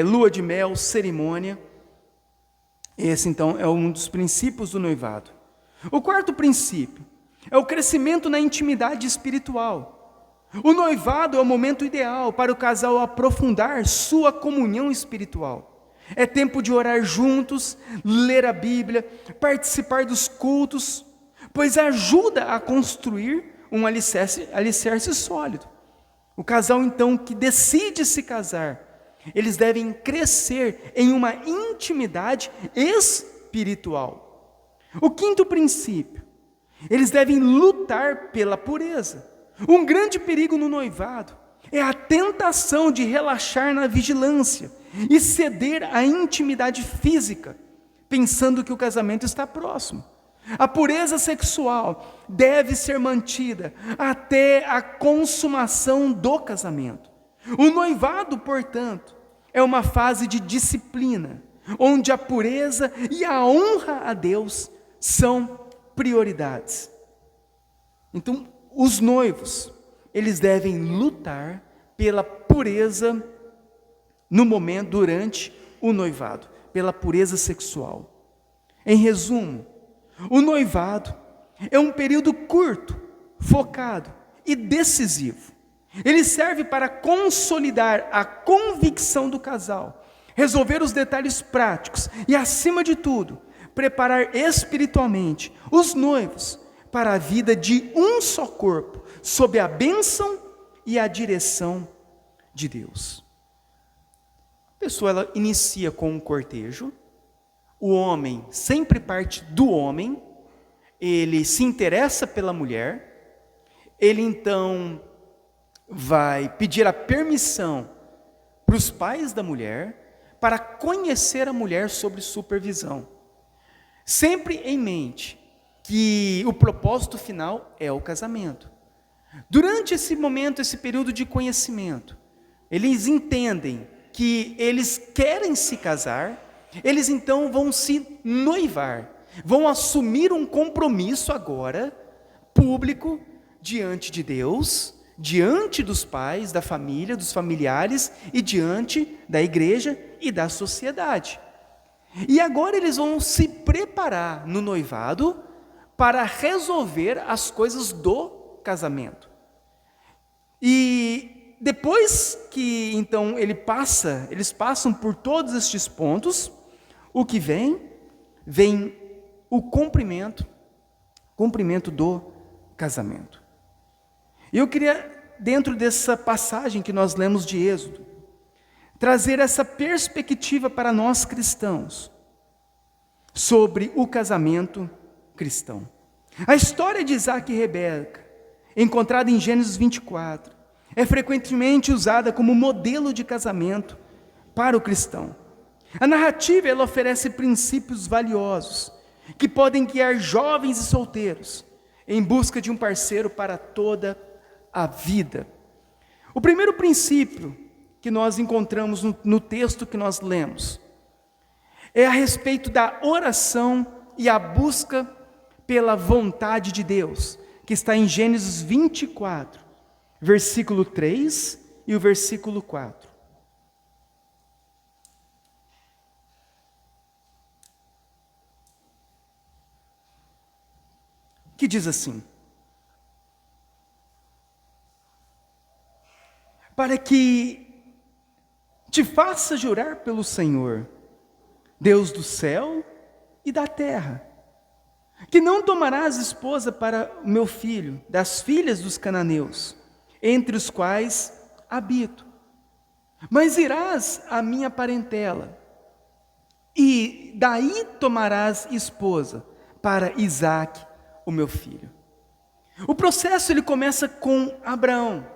lua de mel, cerimônia. Esse, então, é um dos princípios do noivado. O quarto princípio é o crescimento na intimidade espiritual. O noivado é o momento ideal para o casal aprofundar sua comunhão espiritual. É tempo de orar juntos, ler a Bíblia, participar dos cultos, pois ajuda a construir um alicerce sólido. O casal, então, que decide se casar, eles devem crescer em uma intimidade espiritual. O quinto princípio, eles devem lutar pela pureza. Um grande perigo no noivado é a tentação de relaxar na vigilância e ceder à intimidade física, pensando que o casamento está próximo. A pureza sexual deve ser mantida até a consumação do casamento. O noivado, portanto, é uma fase de disciplina, onde a pureza e a honra a Deus são prioridades. Então, os noivos, eles devem lutar pela pureza no momento, durante o noivado, pela pureza sexual. Em resumo, o noivado é um período curto, focado e decisivo. Ele serve para consolidar a convicção do casal, resolver os detalhes práticos e, acima de tudo, preparar espiritualmente os noivos para a vida de um só corpo, sob a bênção e a direção de Deus. A pessoa, ela inicia com um cortejo. O homem sempre parte do homem, ele se interessa pela mulher, ele então vai pedir a permissão para os pais da mulher para conhecer a mulher sob supervisão, sempre em mente que o propósito final é o casamento. Durante esse momento, esse período de conhecimento, eles entendem que eles querem se casar, eles então vão se noivar, vão assumir um compromisso agora, público, diante de Deus, diante dos pais, da família, dos familiares e diante da igreja e da sociedade. E agora eles vão se preparar no noivado para resolver as coisas do casamento. E depois que então eles passam por todos estes pontos, o que vem o cumprimento do casamento. Eu queria, dentro dessa passagem que nós lemos de Êxodo, trazer essa perspectiva para nós cristãos sobre o casamento cristão. A história de Isaac e Rebeca, encontrada em Gênesis 24, é frequentemente usada como modelo de casamento para o cristão. A narrativa, ela oferece princípios valiosos que podem guiar jovens e solteiros em busca de um parceiro para toda a vida. O primeiro princípio que nós encontramos no texto que nós lemos é a respeito da oração e a busca pela vontade de Deus, que está em Gênesis 24, versículo 3 e o versículo 4. Que diz assim: para que te faça jurar pelo Senhor, Deus do céu e da terra, que não tomarás esposa para o meu filho, das filhas dos cananeus, entre os quais habito, mas irás à minha parentela, e daí tomarás esposa para Isaque, o meu filho. O processo, ele começa com Abraão,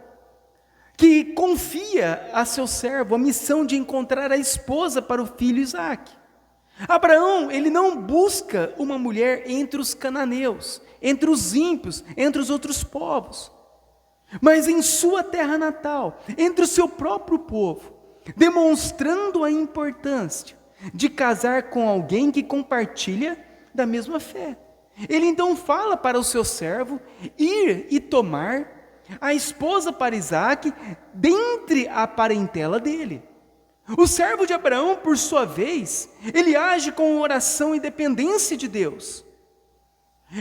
que confia a seu servo a missão de encontrar a esposa para o filho Isaque. Abraão, ele não busca uma mulher entre os cananeus, entre os ímpios, entre os outros povos, mas em sua terra natal, entre o seu próprio povo, demonstrando a importância de casar com alguém que compartilha da mesma fé. Ele então fala para o seu servo ir e tomar a esposa para Isaque dentre a parentela dele. O servo de Abraão, por sua vez, ele age com oração e dependência de Deus.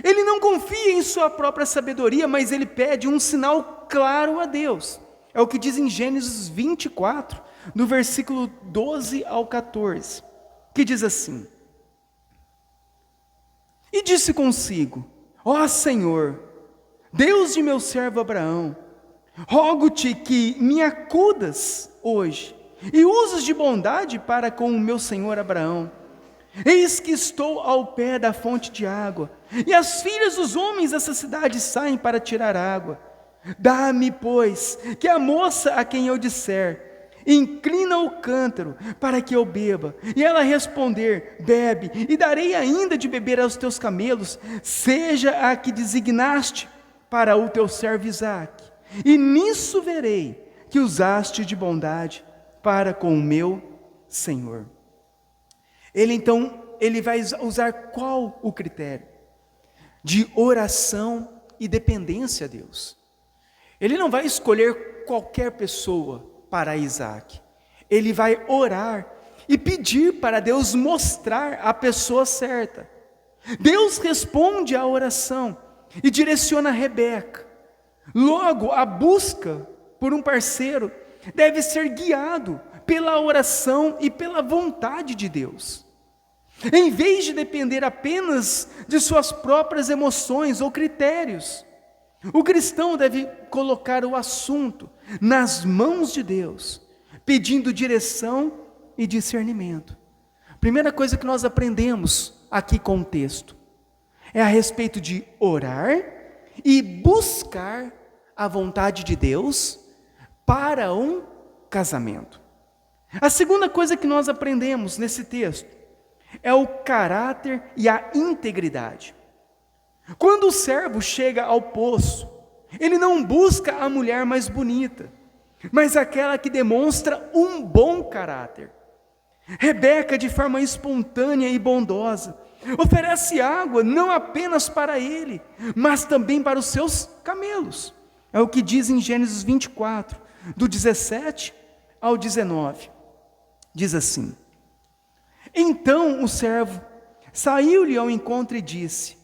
Ele não confia em sua própria sabedoria, mas ele pede um sinal claro a Deus. É o que diz em Gênesis 24, do versículo 12 ao 14, que diz assim: E disse consigo: Ó Senhor, Deus de meu servo Abraão, rogo-te que me acudas hoje e uses de bondade para com o meu senhor Abraão. Eis que estou ao pé da fonte de água, e as filhas dos homens dessa cidade saem para tirar água. Dá-me, pois, que a moça a quem eu disser, inclina o cântaro para que eu beba, e ela responder, bebe, e darei ainda de beber aos teus camelos, seja a que designaste para o teu servo Isaque. E nisso verei que usaste de bondade para com o meu Senhor. Ele vai usar qual o critério? De oração e dependência a Deus. Ele não vai escolher qualquer pessoa para Isaque. Ele vai orar e pedir para Deus mostrar a pessoa certa. Deus responde à oração e direciona Rebeca. Logo, a busca por um parceiro deve ser guiado pela oração e pela vontade de Deus. Em vez de depender apenas de suas próprias emoções ou critérios, o cristão deve colocar o assunto nas mãos de Deus, pedindo direção e discernimento. Primeira coisa que nós aprendemos aqui com o texto é a respeito de orar e buscar a vontade de Deus para um casamento. A segunda coisa que nós aprendemos nesse texto é o caráter e a integridade. Quando o servo chega ao poço, ele não busca a mulher mais bonita, mas aquela que demonstra um bom caráter. Rebeca, de forma espontânea e bondosa, oferece água não apenas para ele, mas também para os seus camelos. É o que diz em Gênesis 24, do 17 ao 19. Diz assim: Então o servo saiu-lhe ao encontro e disse: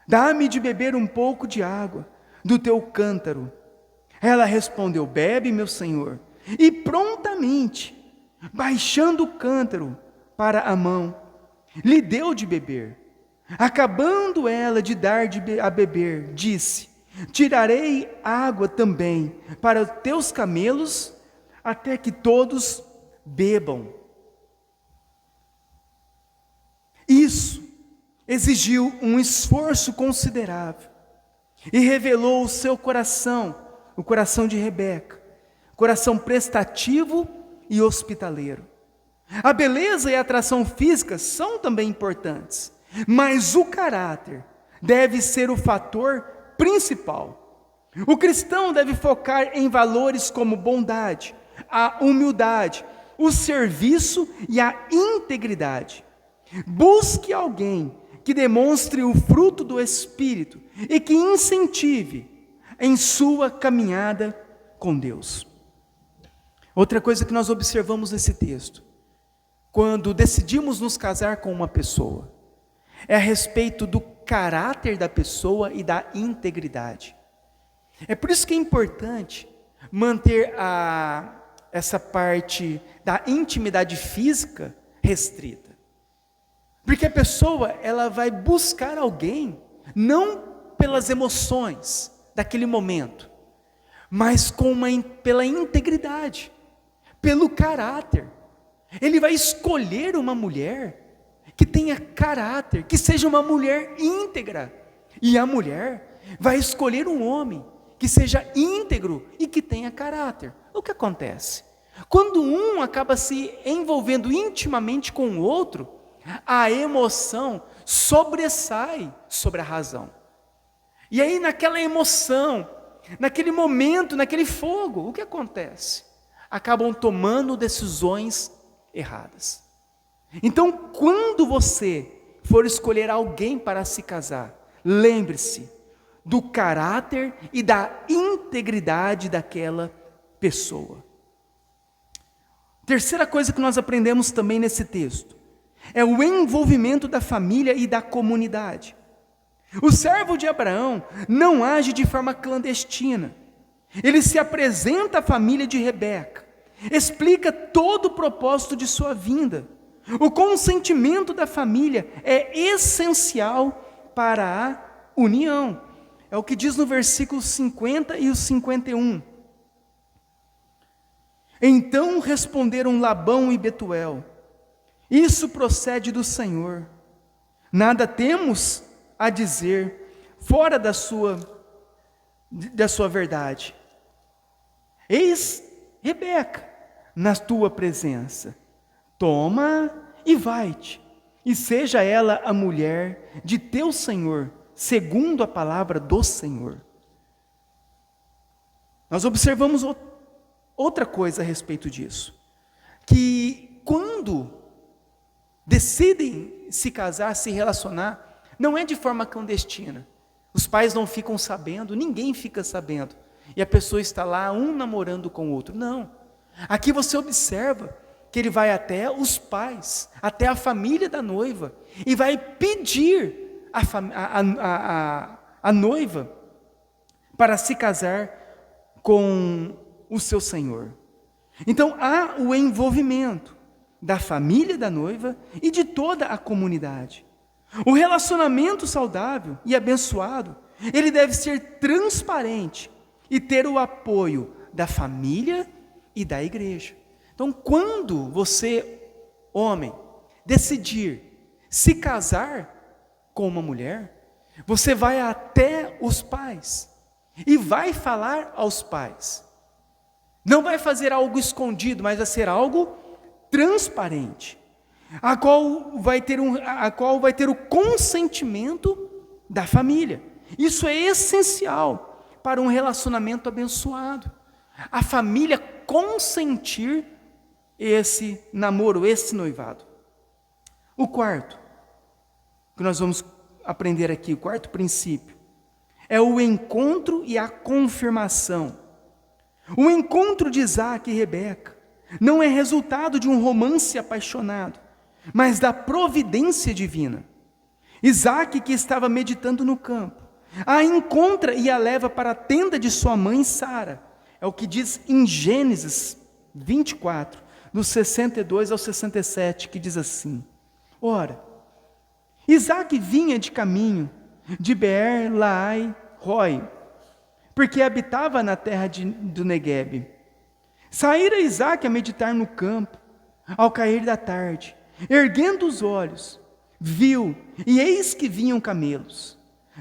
Dá-me de beber um pouco de água do teu cântaro. Ela respondeu: Bebe, meu senhor. E prontamente, baixando o cântaro para a mão, lhe deu de beber. Acabando ela de dar a beber, disse: Tirarei água também para os teus camelos, até que todos bebam. Isso exigiu um esforço considerável e revelou o seu coração, o coração de Rebeca, coração prestativo e hospitaleiro. A beleza e a atração física são também importantes, mas o caráter deve ser o fator principal. O cristão deve focar em valores como bondade, a humildade, o serviço e a integridade. Busque alguém que demonstre o fruto do Espírito e que incentive em sua caminhada com Deus. Outra coisa que nós observamos nesse texto, quando decidimos nos casar com uma pessoa, é a respeito do caráter da pessoa e da integridade. É por isso que é importante manter essa parte da intimidade física restrita. Porque a pessoa, ela vai buscar alguém, não pelas emoções daquele momento, mas pela integridade, pelo caráter. Ele vai escolher uma mulher que tenha caráter, que seja uma mulher íntegra. E a mulher vai escolher um homem que seja íntegro e que tenha caráter. O que acontece? Quando um acaba se envolvendo intimamente com o outro, a emoção sobressai sobre a razão. E aí naquela emoção, naquele momento, naquele fogo, o que acontece? Acabam tomando decisões erradas. Então, quando você for escolher alguém para se casar, lembre-se do caráter e da integridade daquela pessoa. Terceira coisa que nós aprendemos também nesse texto é o envolvimento da família e da comunidade. O servo de Abraão não age de forma clandestina. Ele se apresenta à família de Rebeca explica todo o propósito de sua vinda. O consentimento da família é essencial para a união. É o que diz no versículo 50 e o 51. Então responderam Labão e Betuel: isso procede do Senhor. Nada temos a dizer fora da sua verdade. Eis Rebeca na tua presença. Toma e vai-te, e seja ela a mulher de teu Senhor, segundo a palavra do Senhor. Nós observamos outra coisa a respeito disso, que quando decidem se casar, se relacionar, não é de forma clandestina. Os pais não ficam sabendo, ninguém fica sabendo, e a pessoa está lá, um namorando com o outro. Não. Aqui você observa que ele vai até os pais, até a família da noiva, e vai pedir a noiva para se casar com o seu senhor. Então há o envolvimento da família da noiva e de toda a comunidade. O relacionamento saudável e abençoado, ele deve ser transparente e ter o apoio da família e da igreja. Então, quando você, homem, decidir se casar com uma mulher, você vai até os pais e vai falar aos pais. Não vai fazer algo escondido, mas vai ser algo transparente, a qual vai ter o consentimento da família. Isso é essencial para um relacionamento abençoado. A família consentir esse namoro, esse noivado. O quarto, que nós vamos aprender aqui, o quarto princípio, é o encontro e a confirmação. O encontro de Isaac e Rebeca não é resultado de um romance apaixonado, mas da providência divina. Isaac, que estava meditando no campo, a encontra e a leva para a tenda de sua mãe Sara. É o que diz em Gênesis 24, dos 62 ao 67, que diz assim: ora, Isaac vinha de caminho de Beer-Lahai-Roi, porque habitava na terra do Neguebe. Saíra Isaac a meditar no campo, ao cair da tarde, erguendo os olhos, viu, e eis que vinham camelos.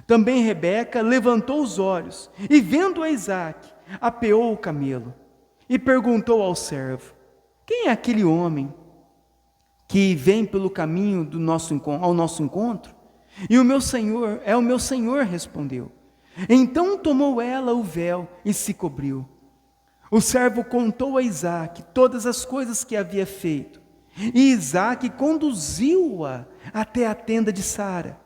Também Rebeca levantou os olhos, e vendo a Isaac, apeou o camelo, e perguntou ao servo: quem é aquele homem que vem pelo caminho ao nosso encontro? E o meu senhor, é o meu senhor, respondeu. Então tomou ela o véu e se cobriu. O servo contou a Isaac todas as coisas que havia feito. E Isaac conduziu-a até a tenda de Sara,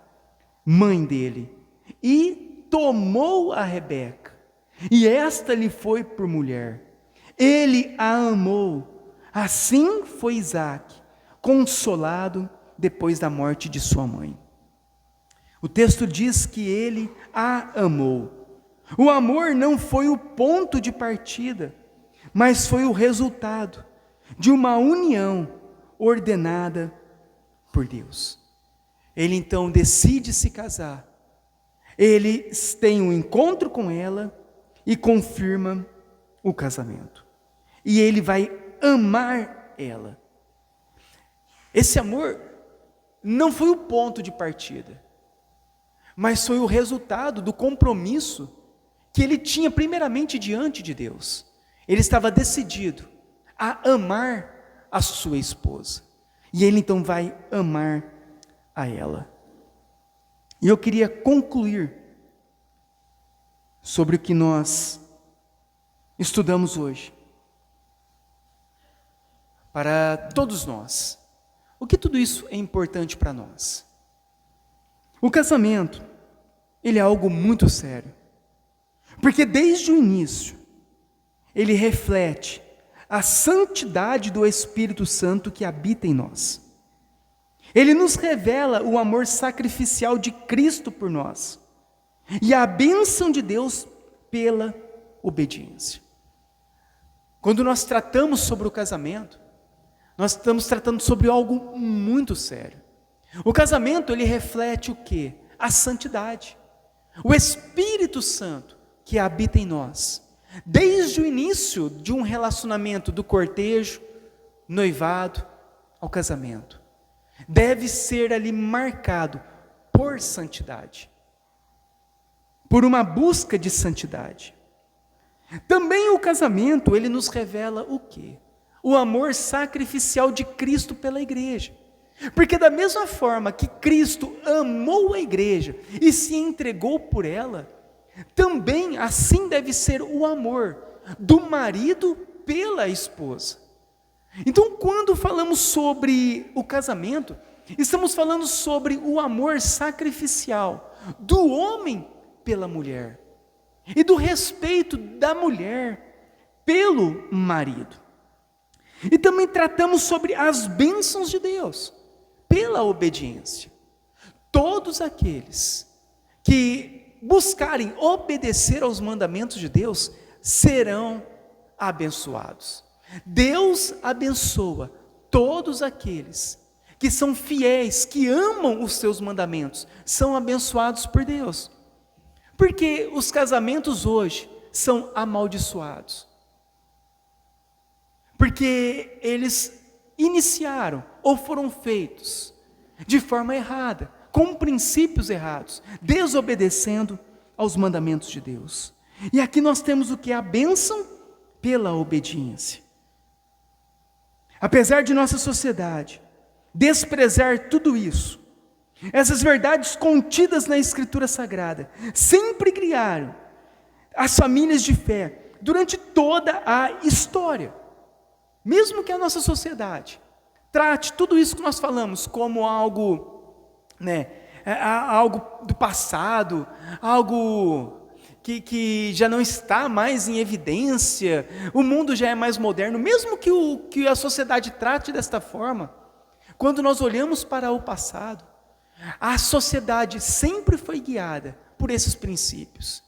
mãe dele, e tomou a Rebeca, e esta lhe foi por mulher. Ele a amou. Assim foi Isaac consolado depois da morte de sua mãe. O texto diz que ele a amou. O amor não foi o ponto de partida, mas foi o resultado de uma união ordenada por Deus. Ele então decide se casar. Ele tem um encontro com ela e confirma o casamento. E ele vai amar ela. Esse amor não foi o ponto de partida, mas foi o resultado do compromisso que ele tinha primeiramente diante de Deus. Ele estava decidido a amar a sua esposa. E ele então vai amar a ela. E eu queria concluir sobre o que nós estudamos hoje. Para todos nós, o que tudo isso é importante para nós? O casamento, ele é algo muito sério. Porque desde o início, ele reflete a santidade do Espírito Santo que habita em nós. Ele nos revela o amor sacrificial de Cristo por nós e a bênção de Deus pela obediência. Quando nós tratamos sobre o casamento, nós estamos tratando sobre algo muito sério. O casamento, ele reflete o quê? A santidade. O Espírito Santo que habita em nós. Desde o início de um relacionamento do cortejo, noivado, ao casamento. Deve ser ali marcado por santidade. Por uma busca de santidade. Também o casamento, ele nos revela o quê? O amor sacrificial de Cristo pela igreja. Porque da mesma forma que Cristo amou a igreja e se entregou por ela, também assim deve ser o amor do marido pela esposa. Então, quando falamos sobre o casamento, estamos falando sobre o amor sacrificial do homem pela mulher e do respeito da mulher pelo marido. E também tratamos sobre as bênçãos de Deus pela obediência. Todos aqueles que buscarem obedecer aos mandamentos de Deus serão abençoados. Deus abençoa todos aqueles que são fiéis, que amam os seus mandamentos, são abençoados por Deus. Porque os casamentos hoje são amaldiçoados. Porque eles iniciaram ou foram feitos de forma errada, com princípios errados, desobedecendo aos mandamentos de Deus. E aqui nós temos o que? A bênção pela obediência. Apesar de nossa sociedade desprezar tudo isso, essas verdades contidas na Escritura Sagrada sempre criaram as famílias de fé durante toda a história. Mesmo que a nossa sociedade trate tudo isso que nós falamos como algo, algo do passado, algo que já não está mais em evidência, o mundo já é mais moderno, mesmo que a sociedade trate desta forma, quando nós olhamos para o passado, a sociedade sempre foi guiada por esses princípios.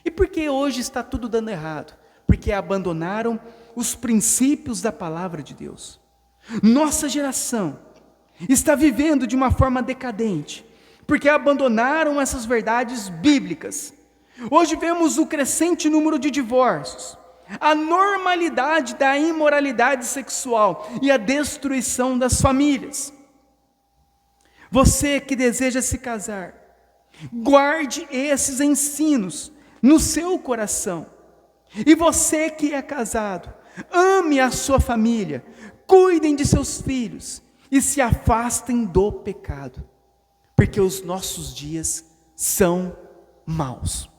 E por que hoje está tudo dando errado? Porque abandonaram os princípios da palavra de Deus. Nossa geração está vivendo de uma forma decadente, porque abandonaram essas verdades bíblicas. Hoje vemos o crescente número de divórcios, a normalidade da imoralidade sexual e a destruição das famílias. Você que deseja se casar, guarde esses ensinos no seu coração. E você que é casado, ame a sua família, cuidem de seus filhos e se afastem do pecado, porque os nossos dias são maus.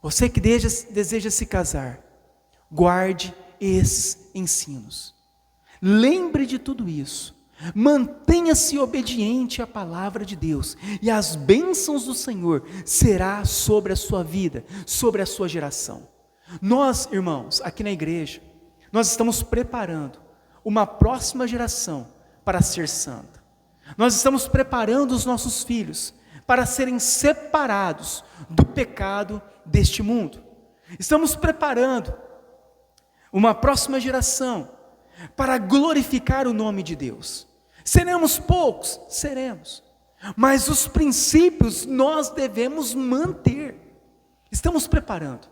Você que deseja se casar, guarde esses ensinos. Lembre de tudo isso. Mantenha-se obediente à palavra de Deus e as bênçãos do Senhor será sobre a sua vida, sobre a sua geração. Nós, irmãos, aqui na igreja, nós estamos preparando uma próxima geração para ser santa. Nós estamos preparando os nossos filhos para serem separados do pecado deste mundo. Estamos preparando uma próxima geração para glorificar o nome de Deus. Seremos poucos? Seremos. Mas os princípios nós devemos manter. Estamos preparando.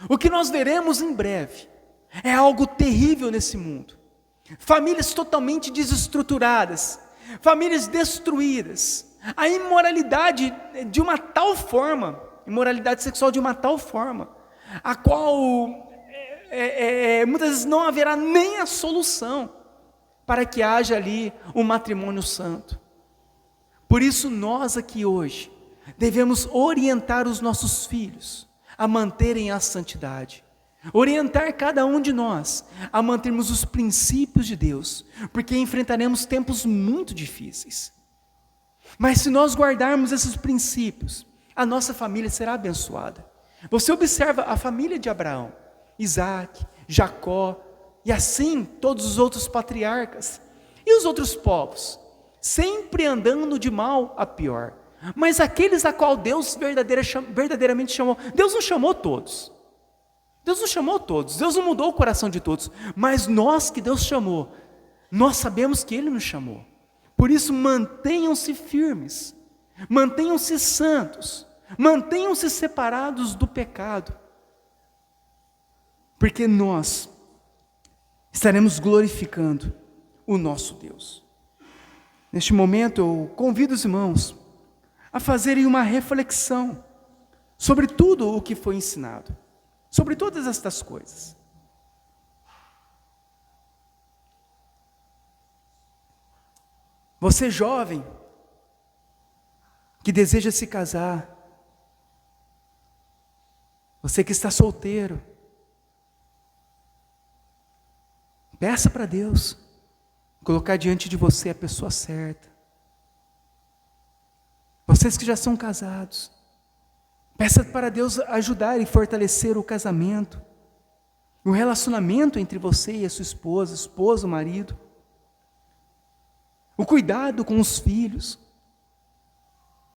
O que nós veremos em breve é algo terrível nesse mundo. Famílias totalmente desestruturadas, famílias destruídas, a imoralidade de uma tal forma, imoralidade sexual de uma tal forma, a qual muitas vezes não haverá nem a solução para que haja ali um matrimônio santo. Por isso nós aqui hoje devemos orientar os nossos filhos a manterem a santidade, orientar cada um de nós a mantermos os princípios de Deus, porque enfrentaremos tempos muito difíceis. Mas se nós guardarmos esses princípios, a nossa família será abençoada. Você observa a família de Abraão, Isaac, Jacó, e assim todos os outros patriarcas, e os outros povos, sempre andando de mal a pior. Mas aqueles a qual Deus verdadeiramente chamou, Deus não chamou todos. Deus não chamou todos, Deus não mudou o coração de todos, mas nós que Deus chamou, nós sabemos que Ele nos chamou. Por isso, mantenham-se firmes, mantenham-se santos, mantenham-se separados do pecado, porque nós estaremos glorificando o nosso Deus. Neste momento, eu convido os irmãos a fazerem uma reflexão sobre tudo o que foi ensinado, sobre todas estas coisas. Você jovem, que deseja se casar, você que está solteiro, peça para Deus colocar diante de você a pessoa certa. Vocês que já são casados, peça para Deus ajudar e fortalecer o casamento, o relacionamento entre você e a sua esposa, esposo, marido, o cuidado com os filhos.